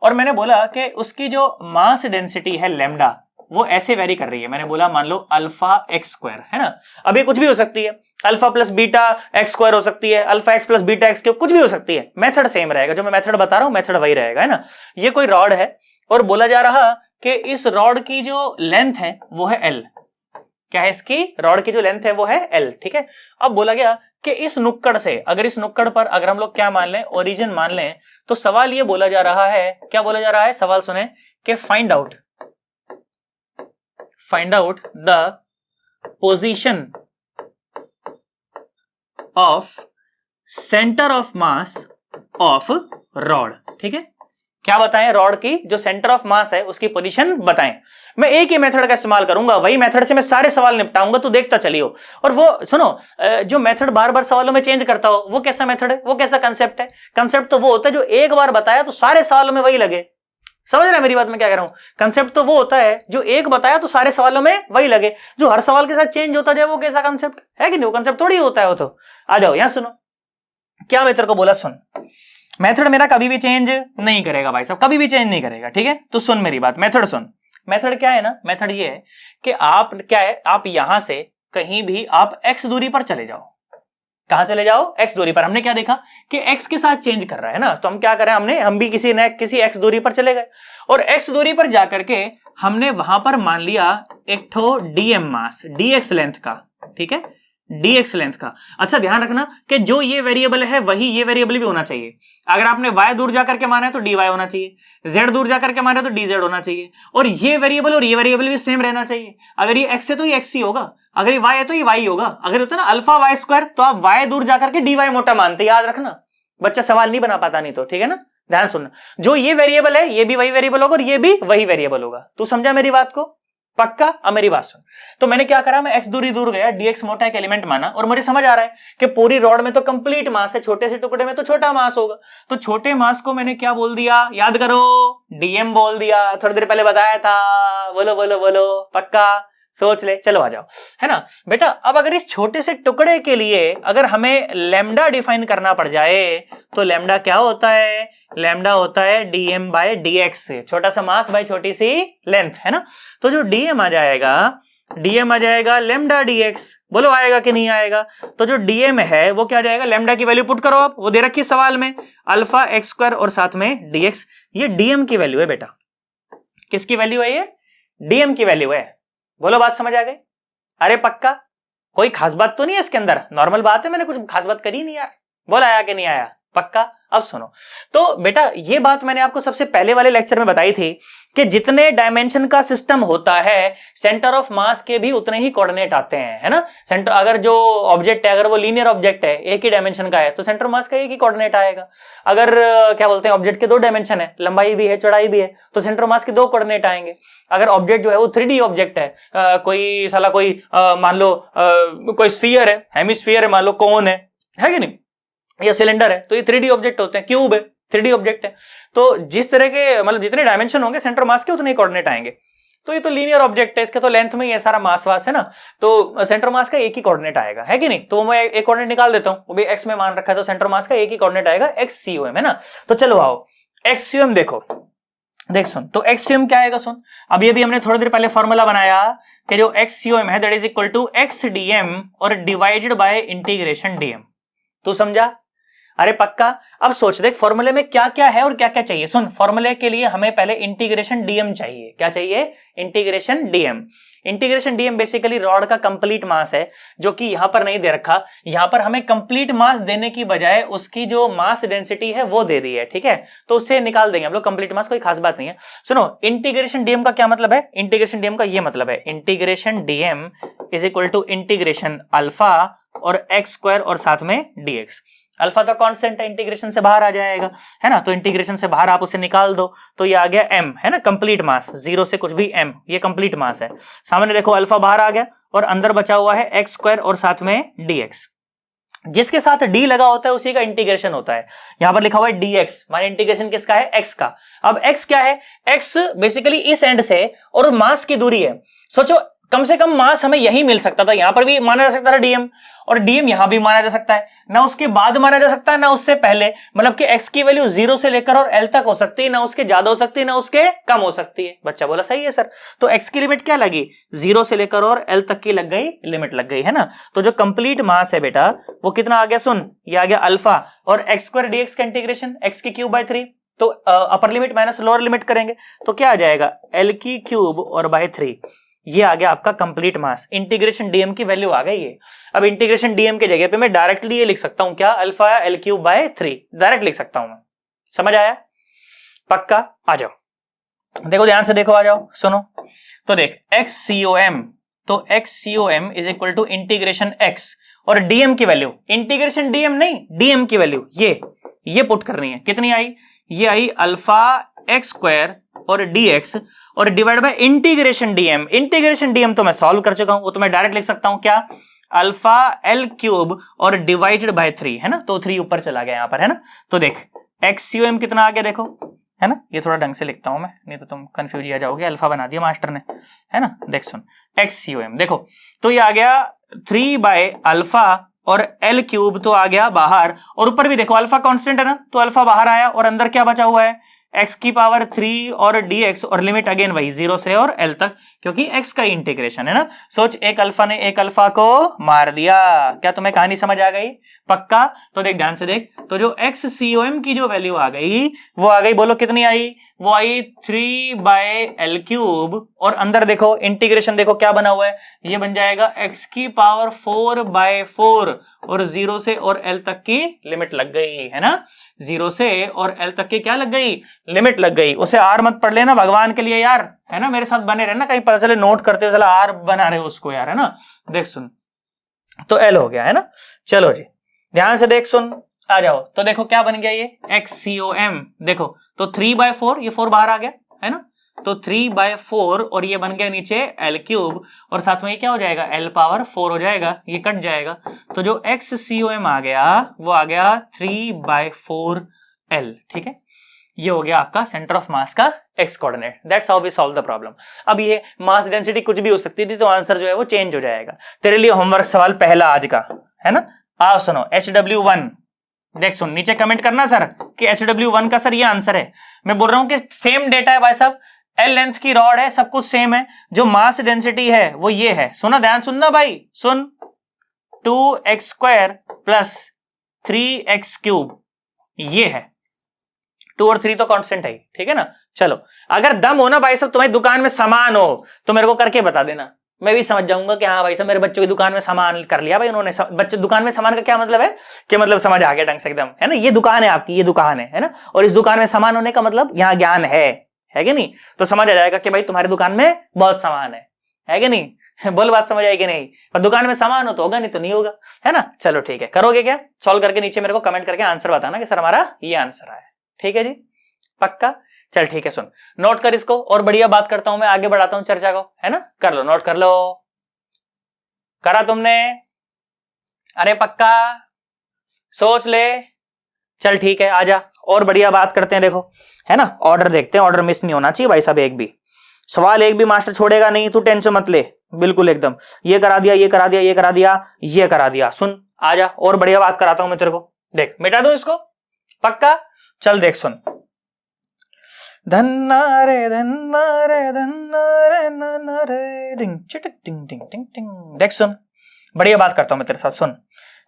और मैंने बोला कि उसकी जो मास डेंसिटी है लैम्डा वो ऐसे वेरी कर रही है। मैंने बोला मान लो अल्फा एक्स स्क्वायर, है ना, अभी कुछ भी हो सकती है, alpha plus beta x square हो सकती है, alpha x plus beta x cube, कुछ भी हो सकती है, मेथड सेम रहेगा, जो मैं मेथड बता रहा हूं मेथड वही रहेगा, है ना। ये कोई रॉड है और बोला जा रहा कि इस रॉड की जो लेंथ है वो है एल, क्या है, इसकी रॉड की जो लेंथ है वो है एल, ठीक है। अब बोला गया कि इस नुक्कड़ से, अगर इस नुक्कड़ पर अगर हम लोग क्या मान लें, ओरिजिन मान लें, तो सवाल ये बोला जा रहा है, क्या बोला जा रहा है, सवाल सुने कि find out the position of center of mass of rod, ठीक है। क्या बताएं, रॉड की जो सेंटर ऑफ मास है उसकी पोजीशन बताएं। मैं एक ही मेथड का इस्तेमाल करूंगा, वही मेथड से मैं सारे सवाल निपटाऊंगा, तो देखता चलियो। और वो सुनो, जो मेथड बार बार सवालों में चेंज करता हो वो कैसा मेथड है, वो कैसा कंसेप्ट है। कंसेप्ट तो वो होता है जो एक बार बताया तो सारे सवालों में वही लगे, समझ रहे हैं मेरी बात में क्या कह रहा हूं? कंसेप्ट तो वो होता है जो एक बताया तो सारे सवालों में वही लगे, जो हर सवाल के साथ चेंज होता जाए वो कैसा कंसेप्ट है कि नहीं? वो कंसेप्ट थोड़ी होता है वो तो। आ जाओ यहां सुनो, क्या मैं तेरे को बोला, सुन। मेथड मेरा कभी भी चेंज नहीं करेगा भाई साहब, कभी भी चेंज नहीं करेगा, ठीक है? तो सुन मेरी बात, मेथड सुन। मेथड क्या है ना, मेथड ये है कि आप क्या है, आप यहां से कहीं भी आप x दूरी पर चले जाओ। कहां चले जाओ? x दूरी पर। हमने क्या देखा कि x के साथ चेंज कर रहा है ना, तो हम क्या करें, हम भी किसी x दूरी पर चले गए और x दूरी पर जाकर के हमने वहां पर मान लिया एक ठो dm मास dx लेंथ का, ठीक है, dx लेंथ का। अच्छा ध्यान रखना कि जो ये वेरिएबल है वही ये वेरिएबल भी होना चाहिए। अगर आपने y दूर जाकर के माना है तो dy होना चाहिए, z दूर जाकर के माना है तो dz होना चाहिए, और ये वेरिएबल और ये वेरिएबल भी सेम रहना चाहिए। अगर ये x है तो ये x ही होगा, अगर ये y है तो ये y होगा। अगर होता है ना अल्फा y स्क्वायर तो आप y दूर जाकर के dy मोटा मानते, याद रखना। बच्चा सवाल नहीं बना पाता नहीं तो, ठीक है ना? ध्यान सुनना, जो ये वेरिएबल है ये भी वही वेरिएबल होगा और ये भी वही वेरिएबल होगा। तू समझा मेरी बात को? पक्का? अब मेरी बात सुन। तो मैंने क्या करा, मैं x दूरी दूर गया, dx मोटा एक एलिमेंट माना, और मुझे समझ आ रहा है कि पूरी रॉड में तो कंप्लीट मास है, छोटे से टुकड़े में तो छोटा मास होगा। तो छोटे मास को मैंने क्या बोल दिया, याद करो, dm बोल दिया। थोड़ी देर पहले बताया था, बोलो बोलो बोलो, पक्का? सोच ले, चलो आ जाओ, है ना बेटा। अब अगर इस छोटे से टुकड़े के लिए अगर हमें लैम्डा डिफाइन करना पड़ जाए तो लैम्डा क्या होता है? लैम्डा होता है dm बाय dx से, छोटा सा मास बाय छोटी सी लेंथ, है ना? तो जो dm आ जाएगा लैम्डा dx। बोलो आएगा कि नहीं आएगा? तो जो dm है वो क्या आ जाएगा, लैम्डा की वैल्यू पुट करो आप, वो दे रखी सवाल में, अल्फा x स्क्वायर और साथ में dx। ये dm की वैल्यू है बेटा। किसकी वैल्यू है ये? dm की वैल्यू है। बोलो बात समझ आ गई? अरे पक्का? कोई खास बात तो नहीं है इसके अंदर, नॉर्मल बात है, मैंने कुछ खास बात करी नहीं यार। बोल आया कि नहीं आया? पक्का? अब सुनो, तो बेटा ये बात मैंने आपको सबसे पहले वाले लेक्चर में बताई थी कि जितने डायमेंशन का सिस्टम होता है सेंटर ऑफ मास के भी उतने ही कोऑर्डिनेट आते हैं, है ना? सेंटर, अगर जो ऑब्जेक्ट है अगर वो लीनियर ऑब्जेक्ट है, एक ही डायमेंशन का है, तो सेंटर मास का एक ही कोऑर्डिनेट आएगा। अगर क्या बोलते हैं, ऑब्जेक्ट के दो डायमेंशन है, लंबाई भी है चौड़ाई भी है, तो सेंटर मास के दो कोऑर्डिनेट आएंगे। अगर ऑब्जेक्ट जो है वो 3D ऑब्जेक्ट है, कोई साला कोई मान लो कोई स्फीयर है, हेमिस्फीयर है, मान लो कोन है कि नहीं, या सिलेंडर है, तो ये 3D ऑब्जेक्ट होते हैं। क्यूब है 3D ऑब्जेक्ट है, तो जिस तरह के मतलब जितने डायमेंशन होंगे सेंटर मास के उतने ही कोऑर्डिनेट आएंगे। तो ये तो लीनियर ऑब्जेक्ट है, इसके तो लेंथ में ही है सारा मास वास, है ना? तो सेंटर मास का एक ही कोऑर्डिनेट आएगा, है कि नहीं? तो मैं एक कोऑर्डिनेट निकाल देता हूं, वो भी x में मान रखा है, तो सेंटर मास का एक ही कोऑर्डिनेट आएगा, xcom, है ना? तो चलो आओ xcom देखो, देख सुन, तो xcom क्या आएगा सुन। अब ये भी हमने थोड़ी देर पहले फॉर्मूला बनाया कि जो xcom है that is equal to x dm और डिवाइडेड बाय इंटीग्रेशन dm। तू समझा? अरे पक्का? अब सोच देख फॉर्मूले में क्या क्या है और क्या क्या चाहिए। सुन, फॉर्मूले के लिए हमें पहले इंटीग्रेशन डीएम चाहिए। क्या चाहिए? Integration dm. Integration DM basically rod का कंप्लीट मास है, जो कि यहां पर नहीं दे रखा। यहां पर हमें कंप्लीट मास देने की बजाय उसकी जो मास डेंसिटी है वो दे दी है, ठीक है? तो उससे निकाल देंगे हम लोग कंप्लीट मास, कोई खास बात नहीं है। सुनो, इंटीग्रेशन डीएम का क्या मतलब है? इंटीग्रेशन डीएम का ये मतलब है, integration dm is equal to integration alpha और एक्स स्क्वायर और साथ में डीएक्स। अल्फा तो कांस्टेंट है, इंटीग्रेशन से बाहर आ जाएगा, है ना? तो इंटीग्रेशन से बाहर आप उसे निकाल दो, तो ये आ गया m, है ना? कंप्लीट मास, जीरो से कुछ भी m, ये कंप्लीट मास है। सामने देखो अल्फा बाहर आ गया और अंदर बचा हुआ है एक्स स्क्वायर और साथ में dx। जिसके साथ d लगा होता है उसी का इंटीग्रेशन होता है। यहां पर लिखा हुआ है dx, माने इंटीग्रेशन किसका है? x का। अब x क्या है? x बेसिकली इस एंड से और मास की दूरी है। सोचो कम से कम मास हमें यही मिल सकता था, यहां पर भी माना जा सकता था डीएम, और डीएम यहां भी माना जा सकता है, ना उसके बाद माना जा सकता है ना उससे पहले। मतलब कि x की वैल्यू 0 से लेकर और l तक हो सकती है, ना उसके ज्यादा हो सकती है ना उसके कम हो सकती है। बच्चा बोला सही है सर। तो x की लिमिट क्या लगी? 0 से लेकर और l तक की लग गई, लिमिट लग गई, है ना? तो जो कंप्लीट मास है बेटा वो कितना आ गया? सुन, ये आ गया अल्फा और एक्स स्क्वायर डीएक्स का इंटीग्रेशन x की क्यूब बाय 3। तो upper limit minus lower limit करेंगे तो क्या आ जाएगा? l की क्यूब और बाय 3। ये आ गया आपका कंप्लीट मास। इंटीग्रेशन डीएम की वैल्यू आ गई है। अब इंटीग्रेशन डीएम के जगह पे मैं डायरेक्टली ये लिख सकता हूं, क्या? Alpha L cube by 3 direct लिख सकता हूं मैं। समझ आया? पक्का? आ जाओ, देखो ध्यान से देखो, आ जाओ सुनो। तो देख XCOM, तो XCOM is equal to integration x और डीएम की वैल्यू, इंटीग्रेशन डीएम नहीं डीएम की वैल्यू ये पुट करनी है। कितनी आई? ये आई अल्फा एक्स स्क्वायर और dx और divide by integration dm. Integration dm तो मैं सॉल्व कर चुका हूं, वो तो मैं डायरेक्ट लिख सकता हूं, क्या? अल्फा एल क्यूब और डिवाइडेड बाय 3, है ना? तो 3 ऊपर चला गया यहां पर, है ना? तो देख XCOM कितना आ गया देखो, है ना। ये थोड़ा ढंग से लिखता हूं मैं, नहीं तो तुम कंफ्यूज आ जाओगे, अल्फा बना दिया मास्टर ने, है ना। देख सुन, XCOM देखो, तो ये आ गया 3/अल्फा और L क्यूब तो आ गया बाहर, और ऊपर भी देखो अल्फा कांस्टेंट है ना, तो अल्फा बाहर आया और अंदर क्या बचा हुआ है, x की पावर 3 और dx, और लिमिट अगेन वही 0 से और L तक, क्योंकि x का इंटीग्रेशन है ना। सोच, एक अल्फा ने एक अल्फा को मार दिया। क्या तुम्हें कहानी समझ आ गई? पक्का? तो देख ध्यान से देख, तो जो XCOM की जो वैल्यू आ गई वो आ गई, बोलो कितनी आई? वो आई 3/L क्यूब, और अंदर देखो इंटीग्रेशन देखो क्या बना हुआ है, ये बन जाएगा x की पावर 4/4, और 0 से और L तक की लिमिट लग गई, है ना। 0 से और L तक की क्या लग गई? लिमिट लग गई। उसे R मत पढ़ लेना भगवान के लिए यार, है ना, मेरे साथ बने रहना, कहीं पता चले नोट करते चला R बना रहे हो उसको यार, है ना। देख सुन, तो L हो गया, है ना। चलो जी ध्यान से देख सुन, आ जाओ, तो देखो क्या बन गया ये XCOM, देखो तो 3/4, ये 4 बाहर आ गया, है ना, तो 3/4, और ये बन गया नीचे L क्यूब, और साथ में ये क्या हो जाएगा, L पावर 4 हो जाएगा, ये कट जाएगा, तो जो XCOM आ गया वो आ गया 3/4L, ठीक है। ये हो गया आपका सेंटर ऑफ मास का x coordinate. That's how we solve the problem. अब ये मास डेंसिटी कुछ भी हो सकती थी, तो आंसर जो है वो चेंज हो जाएगा। तेरे लिए होमवर्क सवाल पहला आज का, है ना। आओ सुनो, HW1, देख सुन, नीचे कमेंट करना सर कि HW1 का सर ये आंसर है। मैं बोल रहा हूं कि सेम डेटा है भाई साहब, L लेंथ की रॉड है, सब कुछ सेम है, जो मास डेंसिटी है वो ये है। सुना, ध्यान सुनना भाई, सुन, 2x² प्लस 3x³ ये है, 2 और 3 तो कांस्टेंट है, ठीक है ना। चलो, अगर दम हो ना भाई साहब, तुम्हारी दुकान में सामान हो तो मेरे को करके बता देना, मैं भी समझ जाऊंगा कि हाँ भाई साहब मेरे बच्चों की दुकान में सामान कर लिया भाई उन्होंने। बच्चे दुकान में सामान का क्या मतलब है, कि मतलब समझ आ गया ढंग से एकदम, है ना। ये दुकान है आपकी, ये दुकान है ना, और इस दुकान में सामान होने का मतलब यहाँ ज्ञान है कि नहीं, तो समझ आ जाएगा कि भाई तुम्हारी दुकान में बहुत सामान है कि नहीं। बोल, बात समझ आई कि नहीं। और दुकान में सामान हो तो होगा, नहीं तो नहीं होगा, है ना। चलो ठीक है, करोगे क्या, सॉल्व करके नीचे मेरे को कमेंट करके आंसर बताना कि सर हमारा ये आंसर आया, ठीक है जी, पक्का। चल ठीक है, सुन, नोट कर इसको, और बढ़िया बात करता हूं मैं, आगे बढ़ाता हूं चर्चा को, है ना। कर लो, नोट कर लो, करा तुमने? अरे पक्का, सोच ले। चल ठीक है, आजा, और बढ़िया बात करते हैं, देखो, है ना। ऑर्डर देखते हैं, ऑर्डर मिस नहीं होना चाहिए भाई साहब, एक भी सवाल एक भी मास्टर छोड़ेगा नहीं, तू टेंशन मत ले, बिल्कुल एकदम। ये करा दिया, ये करा दिया, ये करा दिया, ये करा दिया। सुन, आजा, और बढ़िया बात कराता हूं मैं तेरे को, देख, मिटा दूं इसको, पक्का। चल देख सुन, धन्ना रे धन्ना रे धन्ना रे नन्ना रे डिंग चिटिक टिंग टिंग टिंग टिंग। देख सुन, बढ़िया बात करता हूं मैं तेरे साथ, सुन।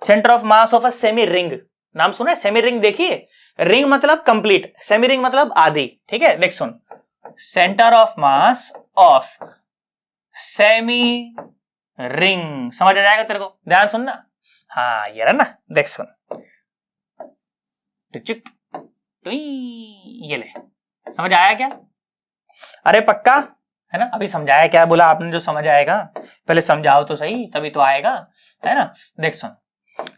Centre of mass of a semi ring, नाम सुना है सेमी रिंग, देखिए, रिंग मतलब कंप्लीट, सेमी रिंग मतलब आधी, ठीक है। देख सुन, centre of mass of semi ring, समझ आ जाएगा तेरे को, ध्यान सुनना। हाँ ये रहा ना, देख सुन, ये ले, समझ आया क्या? अरे पक्का, है ना। अभी समझाया क्या बोला आपने, जो समझ आएगा पहले समझाओ तो सही, तभी तो आएगा, है ना। देख सुन,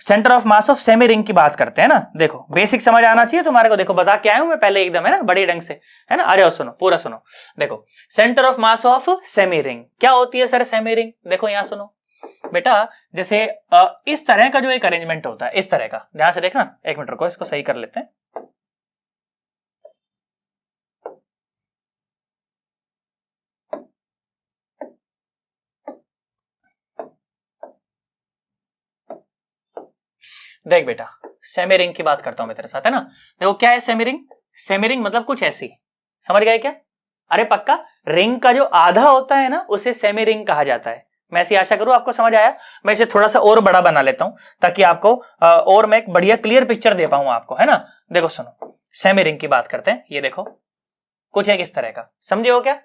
centre of mass of semi ring की बात करते हैं ना। देखो बेसिक समझ आना चाहिए तुम्हारे को, देखो बता के आया हूं मैं पहले एकदम, है ना, बड़े ढंग से, है ना। आ जाओ सुनो, पूरा सुनो। देखो centre of mass of semi ring क्या होती है सर, सेमी रिंग। देखो यहां सुनो बेटा, जैसे इस तरह का जो एक अरेंजमेंट होता है, इस तरह का, ध्यान से देखना, एक मिनट रुको, इसको सही कर लेते हैं। देख बेटा, सेमी रिंग की बात करता हूं मैं तेरे साथ, है ना। देखो क्या है सेमी रिंग, सेमी रिंग मतलब कुछ ऐसी, समझ गए क्या? अरे पक्का, रिंग का जो आधा होता है ना उसे सेमी रिंग कहा जाता है। मैं ऐसी आशा करूं आपको समझ आया। मैं इसे थोड़ा सा और बड़ा बना लेता हूं ताकि आपको और मैं एक बढ़िया क्लियर पिक्चर दे पाऊं आपको, है ना। देखो सुनो, सेमी रिंग की बात करते हैं, ये देखो कुछ है किस तरह का, समझे हो क्या?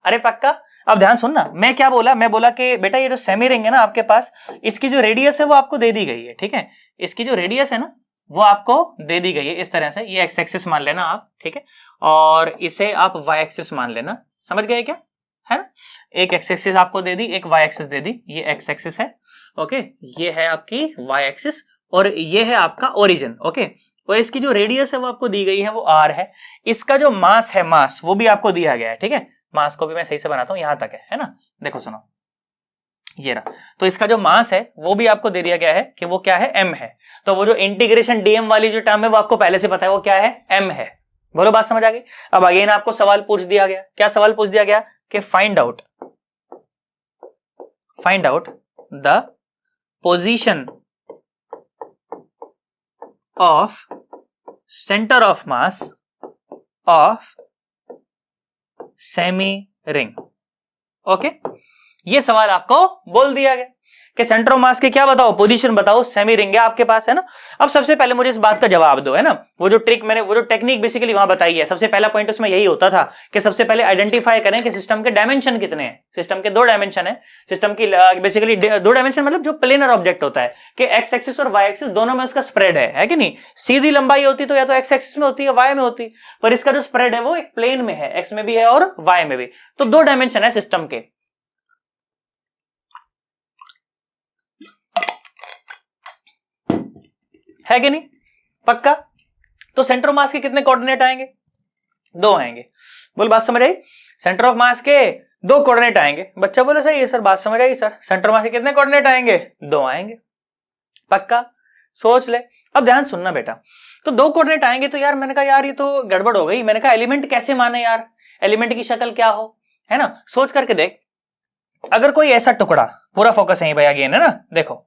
अरे पक्का, अब ध्यान सुनना, मैं क्या बोला, मैं बोला कि बेटा ये जो सेमी रिंग है ना आपके पास, इसकी जो रेडियस है वो आपको दे दी गई है, ठीक है। इसकी जो रेडियस है ना वो आपको दे दी गई है इस तरह से, ये एक्स एक्सिस मान लेना आप, ठीक है, और इसे आप वाई एक्सिस मान लेना, समझ गए क्या, है ना। एक एक्स एक्सिस आपको दे दी, एक वाई एक्सिस दे दी, ये एक्स एक्सिस है, ओके, ये है आपकी वाई एक्सिस, और ये है आपका ओरिजिन, ओके। और इसकी जो रेडियस है वो आपको दी गई है, वो आर है। इसका जो मास है, मास वो भी आपको दिया गया है, ठीक है। मास को भी मैं सही से बनाता हूं, यहां तक है ना। देखो सुनो, ये रहा, तो इसका जो मास है वो भी आपको दे दिया गया है कि वो क्या है, m है। तो वो जो इंटीग्रेशन डीएम वाली जो टर्म है वो आपको पहले से पता है वो क्या है, m है, बोलो बात समझ आ गई। अब अगेन आपको सवाल पूछ दिया गया, क्या सवाल पूछ दिया गया कि find out the position of center of mass of semi ring. Okay, ये सवाल आपको बोल दिया गया कि सेंटर ऑफ मास के क्या बताओ, पोजीशन बताओ, सेमी रिंग है आपके पास, है ना। अब सबसे पहले मुझे इस बात का जवाब दो, है ना। वो जो ट्रिक मैंने, वो जो टेक्निक बेसिकली वहां बताई है, सबसे पहला पॉइंट उसमें यही होता था कि सबसे पहले आइडेंटिफाई करें कि सिस्टम के डायमेंशन कितने हैं। सिस्टम के 2 डायमेंशन है, सिस्टम की बेसिकली 2 डायमेंशन मतलब जो प्लेनर ऑब्जेक्ट होता है कि एक्स एक्सिस और वाई एक्सिस दोनों में उसका स्प्रेड है कि नहीं। सीधी लंबाई होती तो या तो एक्स एक्सिस में होती है, वाई में होती, पर इसका जो स्प्रेड है वो एक प्लेन में है, एक्स में भी है और वाई में भी। तो 2 डायमेंशन है सिस्टम के। है कि नहीं, पक्का। तो सेंटर ऑफ मास के कितने कोऑर्डिनेट आएंगे, 2 आएंगे। बोल बात समझ आई, सेंटर ऑफ मास के 2 कोऑर्डिनेट आएंगे। बच्चा बोले सही है सर, बात समझ आई सर, सेंटर ऑफ मास के कितने कोऑर्डिनेट आएंगे, 2 आएंगे, पक्का। सोच ले, अब ध्यान सुनना बेटा। तो 2 कोऑर्डिनेट आएंगे, तो यार मैंने कहा यार ये तो गड़बड़ हो गई। मैंने कहा एलिमेंट कैसे माने यार, एलिमेंट की शक्ल क्या हो, है ना। सोच करके देख, अगर कोई ऐसा टुकड़ा, पूरा फोकस है भाई अगेन, है ना। देखो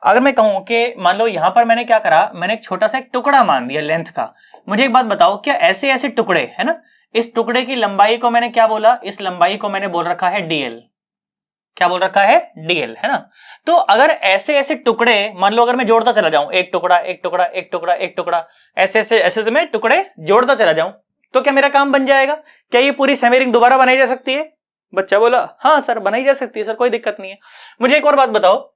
अगर मैं कहूं कि मान लो यहां पर मैंने क्या करा, मैंने एक छोटा सा एक टुकड़ा मान दिया लेंथ का। मुझे एक बात बताओ, क्या ऐसे ऐसे टुकड़े, है ना, इस टुकड़े की लंबाई को मैंने क्या बोला, इस लंबाई को मैंने बोल रखा है डीएल। क्या बोल रखा है, डीएल, है ना। तो अगर ऐसे ऐसे टुकड़े, मान लो अगर मैं जोड़ता चला जाऊं, एक टुकड़ा एक टुकड़ा एक टुकड़ा एक टुकड़ा, ऐसे ऐसे मैं टुकड़े जोड़ता चला जाऊं, तो क्या मेरा काम बन जाएगा। क्या ये पूरी सेमी रिंग दोबारा बनाई जा सकती है। बच्चा बोला हाँ सर बनाई जा सकती है सर, कोई दिक्कत नहीं है। मुझे एक और बात बताओ,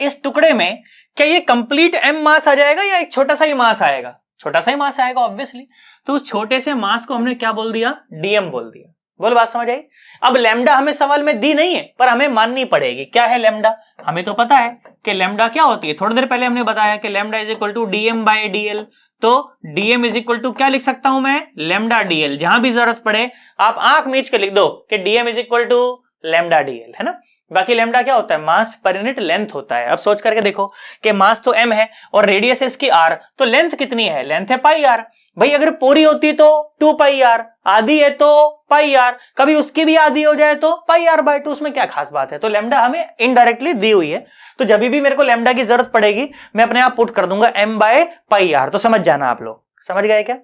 इस टुकड़े में क्या ये कंप्लीट एम मास आ जाएगा या एक छोटा सा ही मास आएगा। छोटा सा ही मास आएगा ऑब्वियसली। तो उस छोटे से मास को हमने क्या बोल दिया, डीएम बोल दिया। बोल बात समझ आई। अब लैम्डा हमें सवाल में दी नहीं है, पर हमें माननी पड़ेगी। क्या है लैम्डा, हमें तो पता है कि लैम्डा क्या होती है, थोड़ी देर पहले हमने बताया कि lambda is equal to dm by dl. तो डीएम इज इक्वल टू क्या लिख सकता हूं मैं, लैम्डा डीएल। जहां भी जरूरत पड़े आप आंख मीच के लिख दो कि dm is equal to lambda dl, है ना। बाकी लैम्डा क्या होता है, मास पर यूनिट लेंथ होता है। अब सोच करके देखो कि मास तो m है और रेडियस है इसकी r, तो लेंथ कितनी है, लेंथ है पाई r। भाई अगर पूरी होती तो 2 पाई r, आधी है तो पाई r, कभी उसकी भी आधी हो जाए तो पाई r बाय 2, उसमें क्या खास बात है। तो लैम्डा हमें इनडायरेक्टली दी हुई है, तो जब भी मेरे को लैम्डा की जरूरत पड़ेगी मैं अपने आप पुट कर दूंगा m बाय पाई r। तो समझ जाना, आप लोग समझ गए क्या,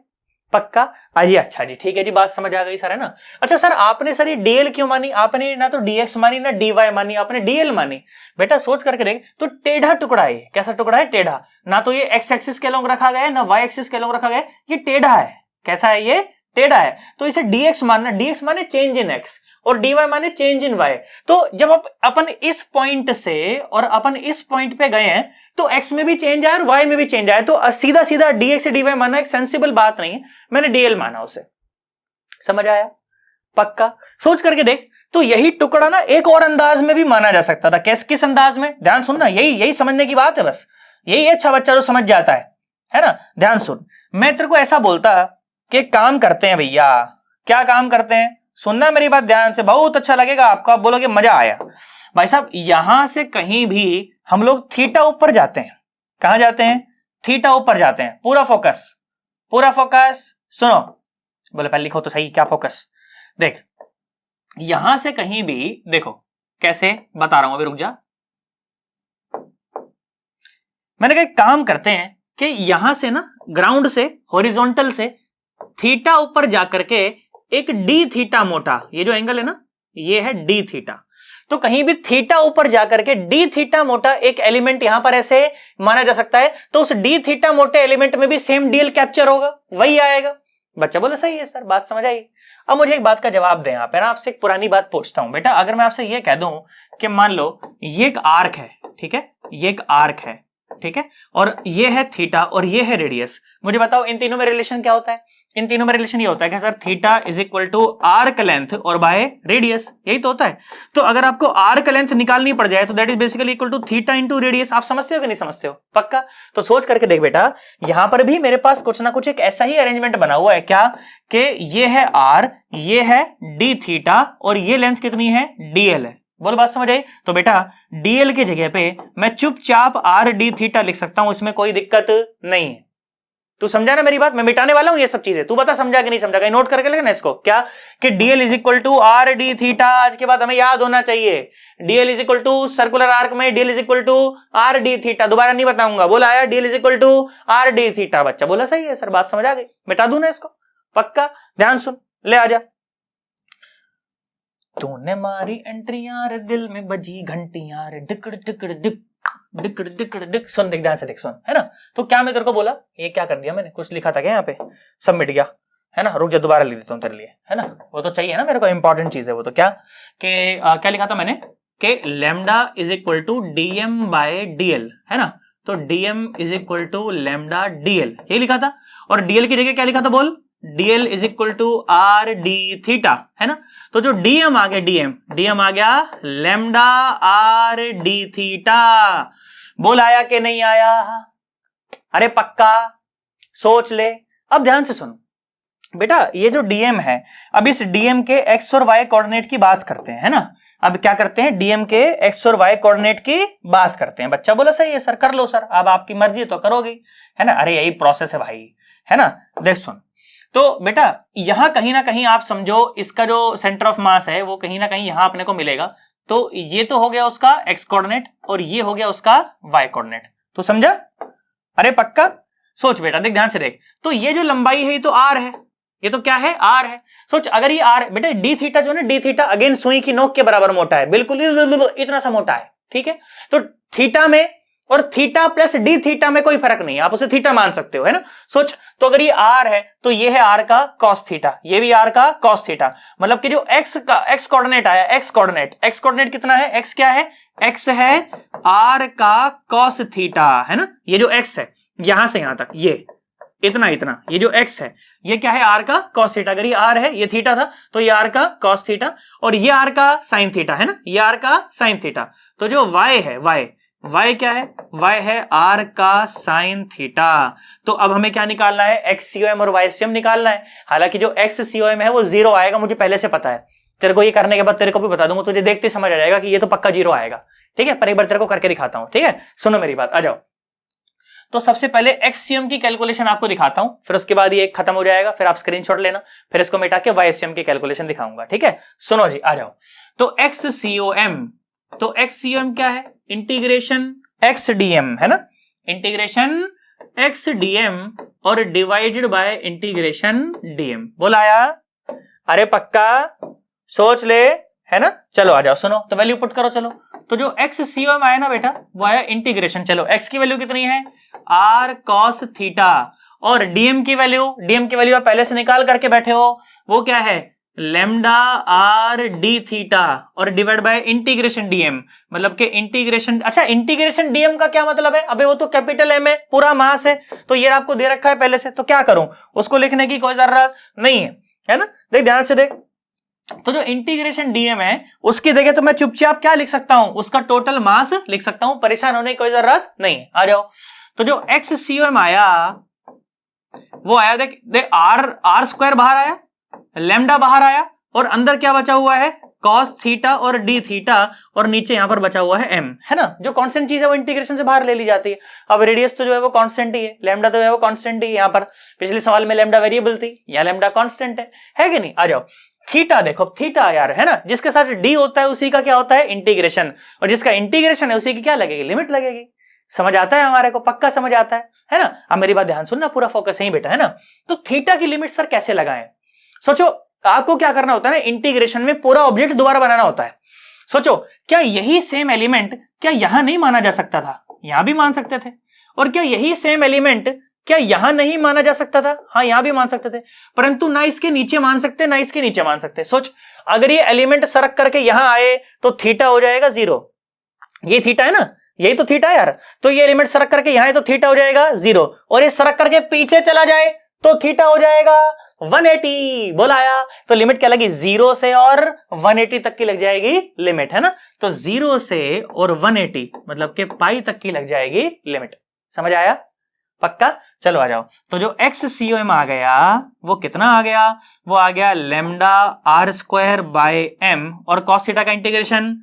पक्का। जी अच्छा जी, ठीक है जी, बात समझ आ गई सर, है ना। अच्छा सर आपने सर ये डीएल क्यों मानी, आपने ना तो डीएक्स मानी ना डीवाई मानी, आपने डीएल मानी। बेटा सोच करके देख, तो टेढ़ा टुकड़ा है, कैसा टुकड़ा है, टेढ़ा। ना तो ये एक्स एक्सिस के अलोंग रखा गया है ना वाई एक्सिस के अलोंग रखा गया है, ये टेढ़ा है। कैसा है, ये टेढ़ा है। तो इसे डीएक्स मानना, डीएक्स माने चेंज इन एक्स और डीवाई माने चेंज इन वाई। तो जब अपन इस पॉइंट से और अपन इस पॉइंट पे गए हैं तो x में भी चेंज आया और y में भी चेंज आया, तो सीधा सीधा dx से dy मानना एक सेंसिबल बात नहीं है, मैंने dl माना उसे। समझ आया, पक्का। सोच करके देख, तो यही टुकड़ा ना एक और अंदाज में भी माना जा सकता था। किस अंदाज में, ध्यान सुनना, यही समझने की बात है, बस यही अच्छा बच्चा जो समझ जाता है ना। ध्यान सुन, मैं तेरे को ऐसा बोलता कि काम करते हैं भैया, क्या काम करते हैं, सुनना मेरी बात ध्यान से, बहुत अच्छा लगेगा आपको, आप बोलोगे मजा आया। भाई साहब यहां से कहीं भी हम लोग थीटा ऊपर जाते हैं, कहां जाते हैं, थीटा ऊपर जाते हैं। पूरा फोकस सुनो, बोले पहले लिखो तो सही, क्या फोकस। देख यहां से कहीं भी देखो, कैसे बता रहा हूं, अभी रुक जा। मैंने कहा काम करते हैं कि यहां से ना, ग्राउंड से, हॉरिजॉन्टल से थीटा ऊपर जाकर के एक डी थीटा मोटा, ये जो एंगल है ना, ये है डी थीटा। तो कहीं भी थीटा ऊपर जाकर के डी थीटा मोटा एक एलिमेंट यहां पर ऐसे माना जा सकता है, तो उस डी थीटा मोटे एलिमेंट में भी सेम डीएल कैप्चर होगा, वही आएगा। बच्चा बोले सही है सर, बात समझ आई। अब मुझे एक बात का जवाब दें, यहां पर ना आपसे एक पुरानी बात पूछता हूं बेटा। अगर मैं आपसे ये कह दूं कि मान लो ये एक आर्क है, ठीक है, ये एक आर्क है, ठीक है, और ये है थीटा और ये है रेडियस, मुझे बताओ इन तीनों में रिलेशन क्या होता है। इन तीनों में रिलेशन ये होता है कि sir theta is equal to arc length और बाय रेडियस, यही तो होता है। तो अगर आपको आर्क लेंथ निकालनी पड़ जाए तो that is basically equal to theta into radius. आप समझते हो कि नहीं समझते हो, पक्का। तो सोच करके देख बेटा, यहां पर भी मेरे पास कुछ ना कुछ एक ऐसा ही अरेंजमेंट बना हुआ है, क्या कि ये है आर, ये है डी थीटा और ये लेंथ कितनी है, डीएल है। बोल बात समझ आई। तो बेटा डीएल की जगह पे मैं चुपचाप आर डी थीटा लिख सकता हूं, इसमें कोई दिक्कत नहीं है। तू समझा ना मेरी बात, मैं मिटाने वाला हूं ये सब चीजें, तू बता समझा कि नहीं समझा, कहीं नोट करके लेना इसको, क्या कि DL is equal to R D theta, आज के बाद हमें याद होना चाहिए, DL is equal to circular arc में DL is equal to R D theta, दोबारा नहीं बताऊंगा, बोला आया DL is equal to R D theta, बच्चा बोला सही है सर, बात समझ आ गई, मिटा दूं ना इसको, पक्का ध्यान सुन, ले आजा। तूने मारी एंट्रियां रे दिल में बजी घंटियां रे डिकड़ डिकड़ डिक डिकड़ डिकड़ डिक, सुन देख ध्यान से देख, सुन है ना। तो क्या मैं तेरे को बोला, ये क्या कर दिया मैंने, कुछ लिखा था क्या यहाँ पे, सब मिट गया है ना, रुक जा दोबारा लिख देता हूँ तेरे लिए, है ना, वो तो चाहिए ना मेरे को, इंपॉर्टेंट चीज है वो तो, क्या कि क्या लिखा था मैंने कि lambda is equal to dm by dl, है ना, तो dm is equal to lambda dl, ये लिखा था, और डीएल की जगह क्या लिखा था बोल, dl is equal to R D theta, है ना, तो जो डीएम आ गया, डीएम आ गया लैम्डा आर डी थीटा, बोल आया कि नहीं आया, अरे पक्का, सोच ले। अब ध्यान से सुन बेटा, ये जो डीएम है, अब इस डीएम के एक्स और वाई कोऑर्डिनेट की बात करते हैं, है ना, अब क्या करते हैं, डीएम के एक्स और वाई कोऑर्डिनेट की बात करते हैं, बच्चा बोला सही है सर, कर लो सर, अब आपकी मर्जी तो करोगी, है ना, अरे यही प्रोसेस है भाई, है ना, देख सुन, तो बेटा यहां कहीं ना कहीं आप समझो इसका जो सेंटर ऑफ मास है वो कहीं ना कहीं यहां अपने को मिलेगा, तो ये तो हो गया उसका एक्स कोऑर्डिनेट और ये हो गया उसका वाई कोऑर्डिनेट, तो समझा, अरे पक्का, सोच बेटा देख ध्यान से देख, तो ये जो लंबाई है ये तो आर है, ये तो क्या है, आर है, सोच अगर ये आर, बेटा डी थीटा जो है ना, डी थीटा अगेन सुई की नोक के बराबर मोटा है, बिल्कुल इतना सा मोटा है, ठीक है, तो थीटा में और थीटा प्लस डी थीटा में कोई फर्क नहीं है, आप उसे थीटा मान सकते हो, है ना, सोच, तो अगर ये आर है तो ये है आर का कॉस थीटा, ये भी आर का कॉस थीटा, मतलब कि जो एक्स का एक्स कोऑर्डिनेट आया, एक्स कोऑर्डिनेट कितना है, एक्स क्या है, एक्स है आर का कॉस थीटा, है ना, ये जो एक्स है यहां से यहां तक ये इतना, ये जो x है ये क्या है, आर का कॉस थीटा, अगर ये आर है ये थीटा था तो ये आर का कॉस थीटा, और ये आर का साइन थीटा, है ना, ये आर का साइन थीटा, तो जो y है, y क्या है, y है आर का साइन थीटा, तो अब हमें क्या निकालना है, XCOM और YCM निकालना है, हालांकि जो XCOM है वो 0 आएगा, मुझे पहले से पता है, तेरे को ये करने के बाद तेरे को भी बता दूंगा, तुझे देखते समझ आ जाएगा कि ये तो पक्का 0 आएगा, ठीक है, पर एक बार तेरे को करके दिखाता हूं, ठीक है, सुनो मेरी बात, आ जाओ। तो सबसे पहले XCM की कैलकुलेशन आपको दिखाता हूं, फिर उसके बाद ये खत्म हो जाएगा, फिर आप स्क्रीनशॉट लेना, फिर इसको मिटा के YCM की कैलकुलेशन दिखाऊंगा, ठीक है, सुनो जी, आ जाओ। तो XCOM क्या है, इंटीग्रेशन XDM, है ना, इंटीग्रेशन XDM और डिवाइडेड बाय इंटीग्रेशन DM, बोला आया, अरे पक्का, सोच ले, है ना, चलो आ जाओ, सुनो, तो वैल्यू पुट करो, चलो, तो जो XCOM आया ना बेटा वो आया इंटीग्रेशन, चलो x की वैल्यू कितनी है, r cos थीटा, और DM की वैल्यू आप पहले से निकाल करके बैठे हो, वो क्या है, लैम्डा आर डी थीटा और डिवाइड बाय इंटीग्रेशन DM, मतलब कि इंटीग्रेशन, अच्छा इंटीग्रेशन DM का क्या मतलब है, अबे वो तो कैपिटल M है, पूरा मास है, तो ये आपको दे रखा है पहले से, तो क्या करूं, उसको लिखने की कोई जरूरत नहीं है ना, देख ध्यान से देख, तो जो इंटीग्रेशन DM है उसकी जगह तो मैं चुपचाप क्या लिख सकता हूं, उसका टोटल मास लिख सकता हूं, परेशान होने की कोई जरूरत नहीं है, आ जाओ। तो जो XCOM आया वो आया, देख आर स्क्वायर बाहर आया, लैम्डा बाहर आया, और अंदर क्या बचा हुआ है, cos थीटा और d थीटा, और नीचे यहां पर बचा हुआ है m, है ना, जो कांस्टेंट चीज है वो इंटीग्रेशन से बाहर ले ली जाती है, अब रेडियस तो जो है वो कांस्टेंट ही है, लैम्डा तो है वो कांस्टेंट ही है, यहां पर पिछले सवाल में लैम्डा वेरिएबल थी, या लैम्डा कांस्टेंट है कि नहीं, आ जाओ। थीटा देखो, थीटा यार, है ना, जिसके साथ d होता है उसी का क्या होता है, इंटीग्रेशन, और जिसका इंटीग्रेशन है उसी की क्या लगेगी, लिमिट लगेगी, समझ आता है हमारे को, पक्का समझ आता है ना, अब मेरी बात ध्यान सुनना, पूरा फोकस यहीं बेटा, है ना, तो थीटा की लिमिट सर कैसे लगाएं, सोचो, आपको क्या करना होता है ना, इंटीग्रेशन में पूरा ऑब्जेक्ट दोबारा बनाना होता है, सोचो क्या यही सेम एलिमेंट क्या यहां नहीं माना जा सकता था, यहां भी मान सकते थे, और क्या यही सेम एलिमेंट क्या यहां नहीं माना जा सकता था, हाँ यहां भी मान सकते थे, परंतु ना इसके नीचे मान सकते, ना इसके नीचे मान सकते, सोच अगर ये एलिमेंट सरक करके यहां आए तो थीटा हो जाएगा 0, ये थीटा है ना, यही तो थीटा है यार, तो ये एलिमेंट सरक करके यहां है तो थीटा हो जाएगा 0, और ये सरक करके पीछे चला जाए तो थीटा हो जाएगा 180, बोला आया, तो लिमिट क्या लगी, 0 से और 180 तक की लग जाएगी लिमिट, है ना, तो 0 से और 180 मतलब के पाई तक की लग जाएगी लिमिट, समझ आया, पक्का, चलो आ जाओ। तो जो XCOM आ गया वो कितना आ गया, वो आ गया lambda are square by m, और cos थीटा का इंटीग्रेशन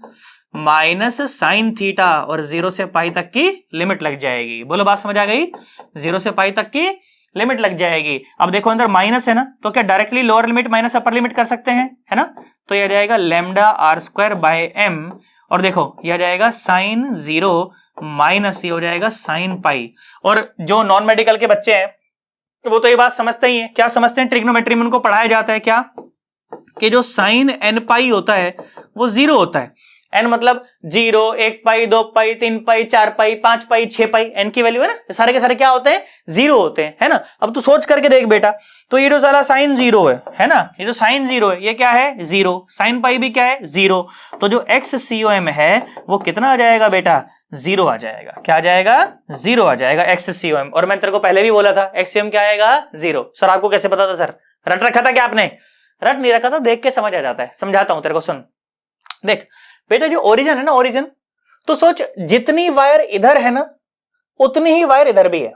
माइनस साइन थीटा, और 0 से पाई तक की लिमिट लग जाएगी, बोलो बात समझ आ गई, 0 से पाई तक की लिमिट लग जाएगी। अब देखो अंदर माइनस है ना, तो क्या directly lower limit minus upper limit कर सकते हैं, है ना। तो यह जाएगा lambda are square by M, और देखो यह जाएगा साइन 0 माइनस ये हो जाएगा साइन पाई। और जो नॉन मेडिकल के बच्चे हैं वो तो ये बात समझते ही हैं। क्या समझते हैं, ट्रिग्नोमेट्री में उनको पढ़ाया जाता है क्या, कि जो साइन एन पाई होता है वो 0 होता है। एन मतलब 0, 1 पाई, 2 पाई, 3 पाई, 4 पाई, 5 पाई, 6 पाई, एन की वैल्यू है ना, सारे के सारे क्या होते हैं, 0 होते हैं, है ना। अब तू सोच करके देख बेटा, तो ये जो सारा साइन 0 है ना, ये जो साइन 0 है ये क्या है 0, साइन पाई भी क्या है 0, तो जो XCOM है वो कितना आ जाएगा बेटा 0 आ जाएगा। क्या आ जाएगा 0 आ जाएगा XCOM। और मैंने तेरे को पहले भी बोला था XCOM क्या आएगा 0। सर आपको कैसे पता था सर, रट रखा था क्या आपने, रट नहीं रखा था, देख के समझ आ जाता है। समझाता हूं तेरे को, सुन देख बेटा, जो ओरिजिन है ना, ओरिजिन, तो सोच जितनी वायर इधर है ना उतनी ही वायर इधर भी है,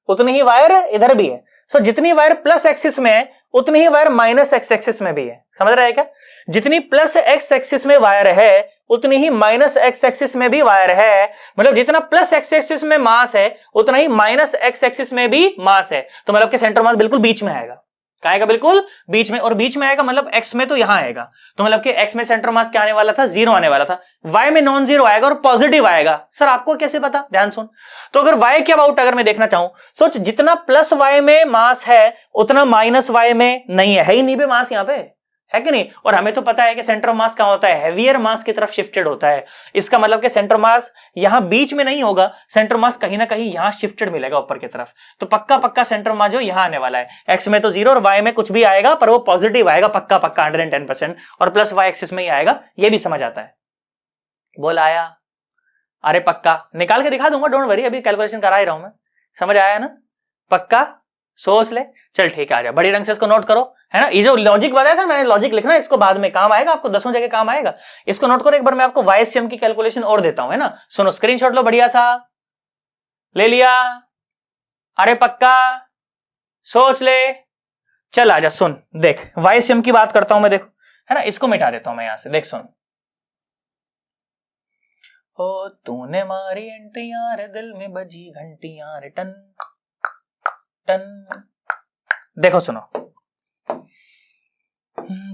उतनी ही वायर इधर भी है। सो जितनी वायर प्लस एक्सिस में है उतनी ही वायर माइनस एक्स एक्सिस में भी है। समझ रहा है क्या, जितनी प्लस एक्स एक्सिस में वायर है उतनी ही माइनस एक्स एक्सिस में भी वायर है। मतलब जितना प्लस एक्स एक्सिस में मास है उतना ही माइनस एक्स एक्सिस में भी मास है। तो मतलब कि सेंटर मास बिल्कुल बीच में आएगा, कहाँ आएगा, बिल्कुल बीच में। और बीच में आएगा मतलब एक्स में तो यहां आएगा, तो मतलब कि एक्स में सेंटर मास क्या आने वाला था 0 आने वाला था। वाई में नॉन 0 आएगा और पॉजिटिव आएगा। सर आपको कैसे पता, ध्यान सुन। तो अगर वाई के अबाउट अगर मैं देखना चाहूं, सोच जितना प्लस वाई में मास है उतना माइनस वाई में नहीं है ही नहीं भी मास यहां पे, है कि नहीं। और हमें तो पता है कि सेंटर ऑफ मास कहां होता है, हेवियर मास की तरफ शिफ्टेड होता है। इसका मतलब कि सेंटर मास यहां बीच में नहीं होगा, सेंटर मास कहीं ना कहीं यहां शिफ्टेड मिलेगा ऊपर की तरफ। तो पक्का पक्का सेंटर मास जो यहां आने वाला है, एक्स में तो 0 और वाई में कुछ भी आएगा पर वो पॉजिटिव आएगा पक्का पक्का 110%, और प्लस वाई एक्सिस में ही आएगा। ये भी समझ आता है, बोल आया, अरे पक्का निकाल के दिखा दूंगा, डोंट वरी, अभी कैलकुलेशन करा ही रहा हूं मैं। समझ आया ना, पक्का सोच ले। चल ठीक है, आ जा, बड़ी रंग से इसको नोट करो, है ना। ये जो लॉजिक बताया था मैंने, लॉजिक लिखना, इसको बाद में काम आएगा, आपको 10 जगह काम आएगा। इसको नोट करो। एक बार मैं आपको YSCM की कैलकुलेशन और देता हूं, है ना। सुनो, स्क्रीनशॉट लो, बढ़िया सा ले लिया, अरे पक्का सोच ले। चल आजा, सुन देख, YSCM की बात करता हूं मैं, देखो, है ना। इसको मिटा देता हूं मैं यहां से, देख सुन। ओ तूने मारी एंटियां रे, दिल में बजी घंटियां रे, टन टन। देखो सुनो,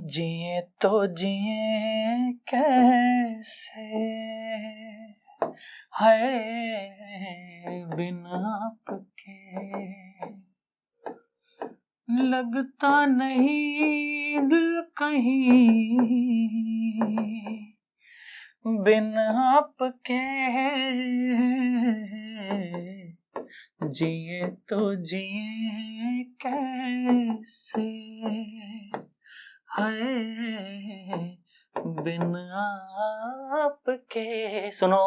जिए तो जिए कैसे है बिना आपके, लगता नहीं दिल कहीं बिना आपके, जिए तो जिए कैसे है बिन आपके। सुनो,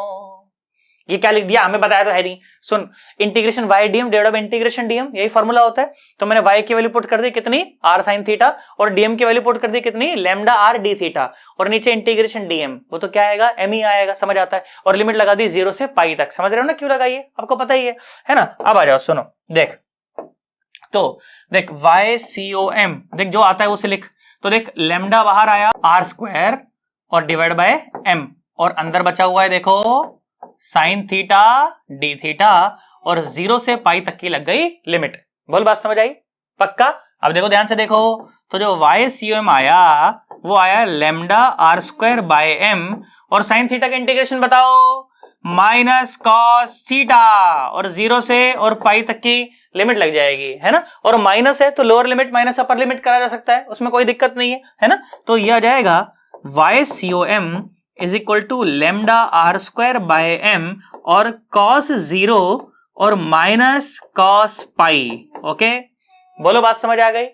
ये क्या लिख दिया, हमें बताया तो है नहीं। सुन, integration Y DM divide by integration DM, यही फॉर्मूला होता है। तो मैंने वाई की वैल्यू पुट कर दी कितनी, आर साइन थीटा, और डीएम की वैल्यू पुट कर दी कितनी, लैम्डा आर डी थीटा, और नीचे इंटीग्रेशन डीएम, वो तो क्या आएगा, एम ही आएगा। समझ आता है। और लिमिट लगा दी 0 से पाई तक। समझ रहे हो ना क्यों लगाई है, आपको पता ही है ना। अब आ जाओ, सुनो देख, तो देख YCOM, देख जो आता है उसे लिख। तो देख लैम्डा बाहर आया आर स्क्वायर और डिवाइड बाय एम, और अंदर बचा हुआ है देखो साइन थीटा डी थीटा, और 0 से पाई तक की लग गई लिमिट। बोल बात समझ आई, पक्का। अब देखो ध्यान से देखो, तो जो YCOM आया वो आया lambda are square by M, और साइन थीटा का इंटीग्रेशन बताओ, माइनस कॉस थीटा, और 0 से और पाई तक की लिमिट लग जाएगी, है ना। और माइनस है तो lower limit minus upper limit करा जा सकता है, उसमें कोई दिक्कत नहीं है ना। तो यह आ जाएगा YCOM is equal to lambda are square by M, और कॉस 0 और माइनस कॉस पाई। ओके, बोलो बात समझ आ गई,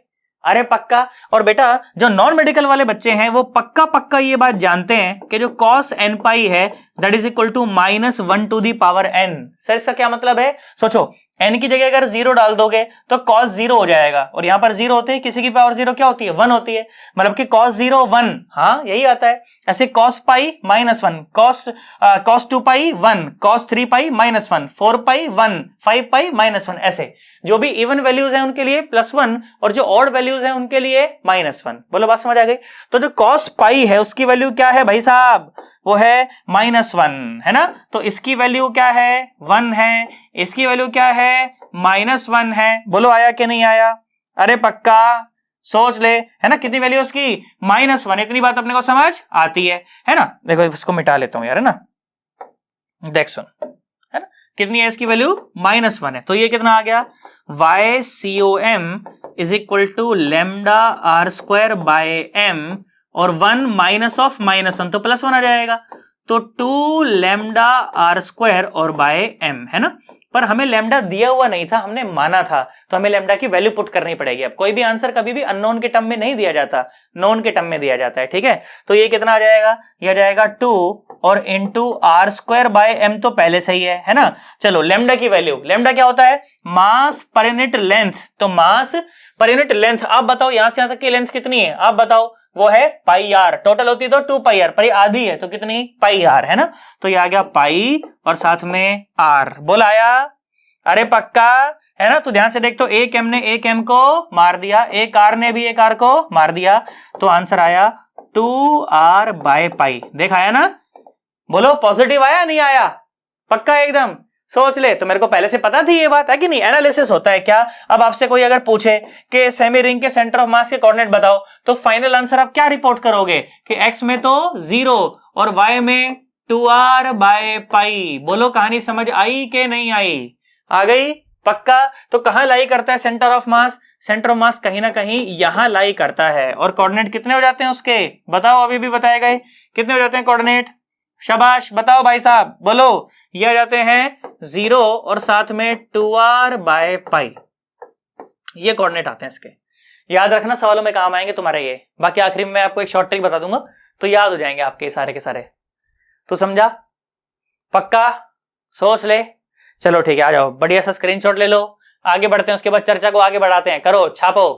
अरे पक्का। और बेटा जो नॉन मेडिकल वाले बच्चे हैं वो पक्का पक्का ये बात जानते हैं कि जो कॉस एन पाई है that is equal to -1 to the power n। Sir इसका क्या मतलब है, सोचो, n की जगह अगर 0 डाल दोगे तो cos 0 हो जाएगा, और यहां पर 0 होते हैं, किसी की पावर 0 क्या होती है 1 होती है, मतलब कि cos 0 1, हाँ यही आता है। ऐसे cos पाई -1, cos 2 पाई 1, cos 3 पाई -1, 4 पाई 1, 5 पाई -1, ऐसे जो भी इवन वैल्यूज हैं उनके लिए +1, और जो ऑड वैल्यूज हैं उनके लिए -1। बोलो बात समझ आ गई। तो जो cos पाई है उसकी वैल्यू क्या है भाई साहब, वो है -1, है ना। तो इसकी वैल्यू क्या है 1 है, इसकी वैल्यू क्या है -1 है, बोलो आया कि नहीं आया? अरे पक्का, सोच ले, है ना, कितनी वैल्यू उसकी? -1, इतनी बात अपने को समझ आती है ना? देखो इसको मिटा लेता हूं यार, है ना, देख सुन, है ना, कितनी है इसकी वैल्यू? -1 है, तो ये कितना आ गया? YCOM is equal to lambda are square by m, और 1 माइनस ऑफ -1 तो +1 आ जाएगा, तो 2 लैम्डा आर स्क्वायर और बाय m, है ना। पर हमें लैम्डा दिया हुआ नहीं था, हमने माना था, तो हमें लैम्डा की वैल्यू पुट करनी पड़ेगी। अब कोई भी आंसर कभी भी अननोन के टर्म में नहीं दिया जाता, नोन के टर्म में दिया जाता है, ठीक है। तो ये कितना आ जाएगा? ये आ जाएगा 2 और into R square by m, तो पहले सही है ना। चलो लैम्डा की वैल्यू, लैम्डा क्या होता है? मास पर यूनिट लेंथ, तो मास पर यूनिट लेंथ, आप बताओ यहां से यहां तक की लेंथ कितनी है, आप बताओ? वो है पाई आर, टोटल होती तो 2 पाई आर, पर ये आधी है तो कितनी? पाई आर, है ना। तो ये आ गया पाई और साथ में आर, बोल आया? अरे पक्का, है ना। तो ध्यान से देख, तो एक एम ने एक एम को मार दिया, एक आर ने भी एक आर को मार दिया, तो आंसर आया 2r बाय पाई। देख आया ना, बोलो पॉजिटिव आया नहीं आया? पक्का एकदम, सोच ले। तो मेरे को पहले से पता थी ये बात, है कि नहीं? एनालिसिस होता है क्या। अब आपसे कोई अगर पूछे कि सेमी रिंग के सेंटर ऑफ मास के कोऑर्डिनेट बताओ, तो फाइनल आंसर आप क्या रिपोर्ट करोगे कि x में तो 0 और y में 2r बाय पाई। बोलो कहानी समझ आई कि नहीं आई? आ गई? पक्का। तो कहां लाई करता है centre of mass? Centre of मास कहीं ना कहीं यहां लाई करता है। और कोऑर्डिनेट कितने हो जाते हैं उसके, बताओ? अभी भी बताए गए कितने हो जाते हैं कोऑर्डिनेट? शाबाश, बताओ भाई साहब, बोलो। ये आ जाते हैं 0 और साथ में 2r बाय पाई, ये कोऑर्डिनेट आते हैं इसके। याद रखना, सवालों में काम आएंगे तुम्हारे ये। बाकी आखिरी में मैं आपको एक शॉर्ट ट्रिक बता दूंगा, तो याद हो जाएंगे आपके सारे के सारे। तो समझा? पक्का? सोच ले। चलो ठीक है, आ जाओ, बढ़िया सा स्क्रीनशॉट ले लो, आगे बढ़ते हैं, उसके बाद चर्चा को आगे बढ़ाते हैं। करो, छापो।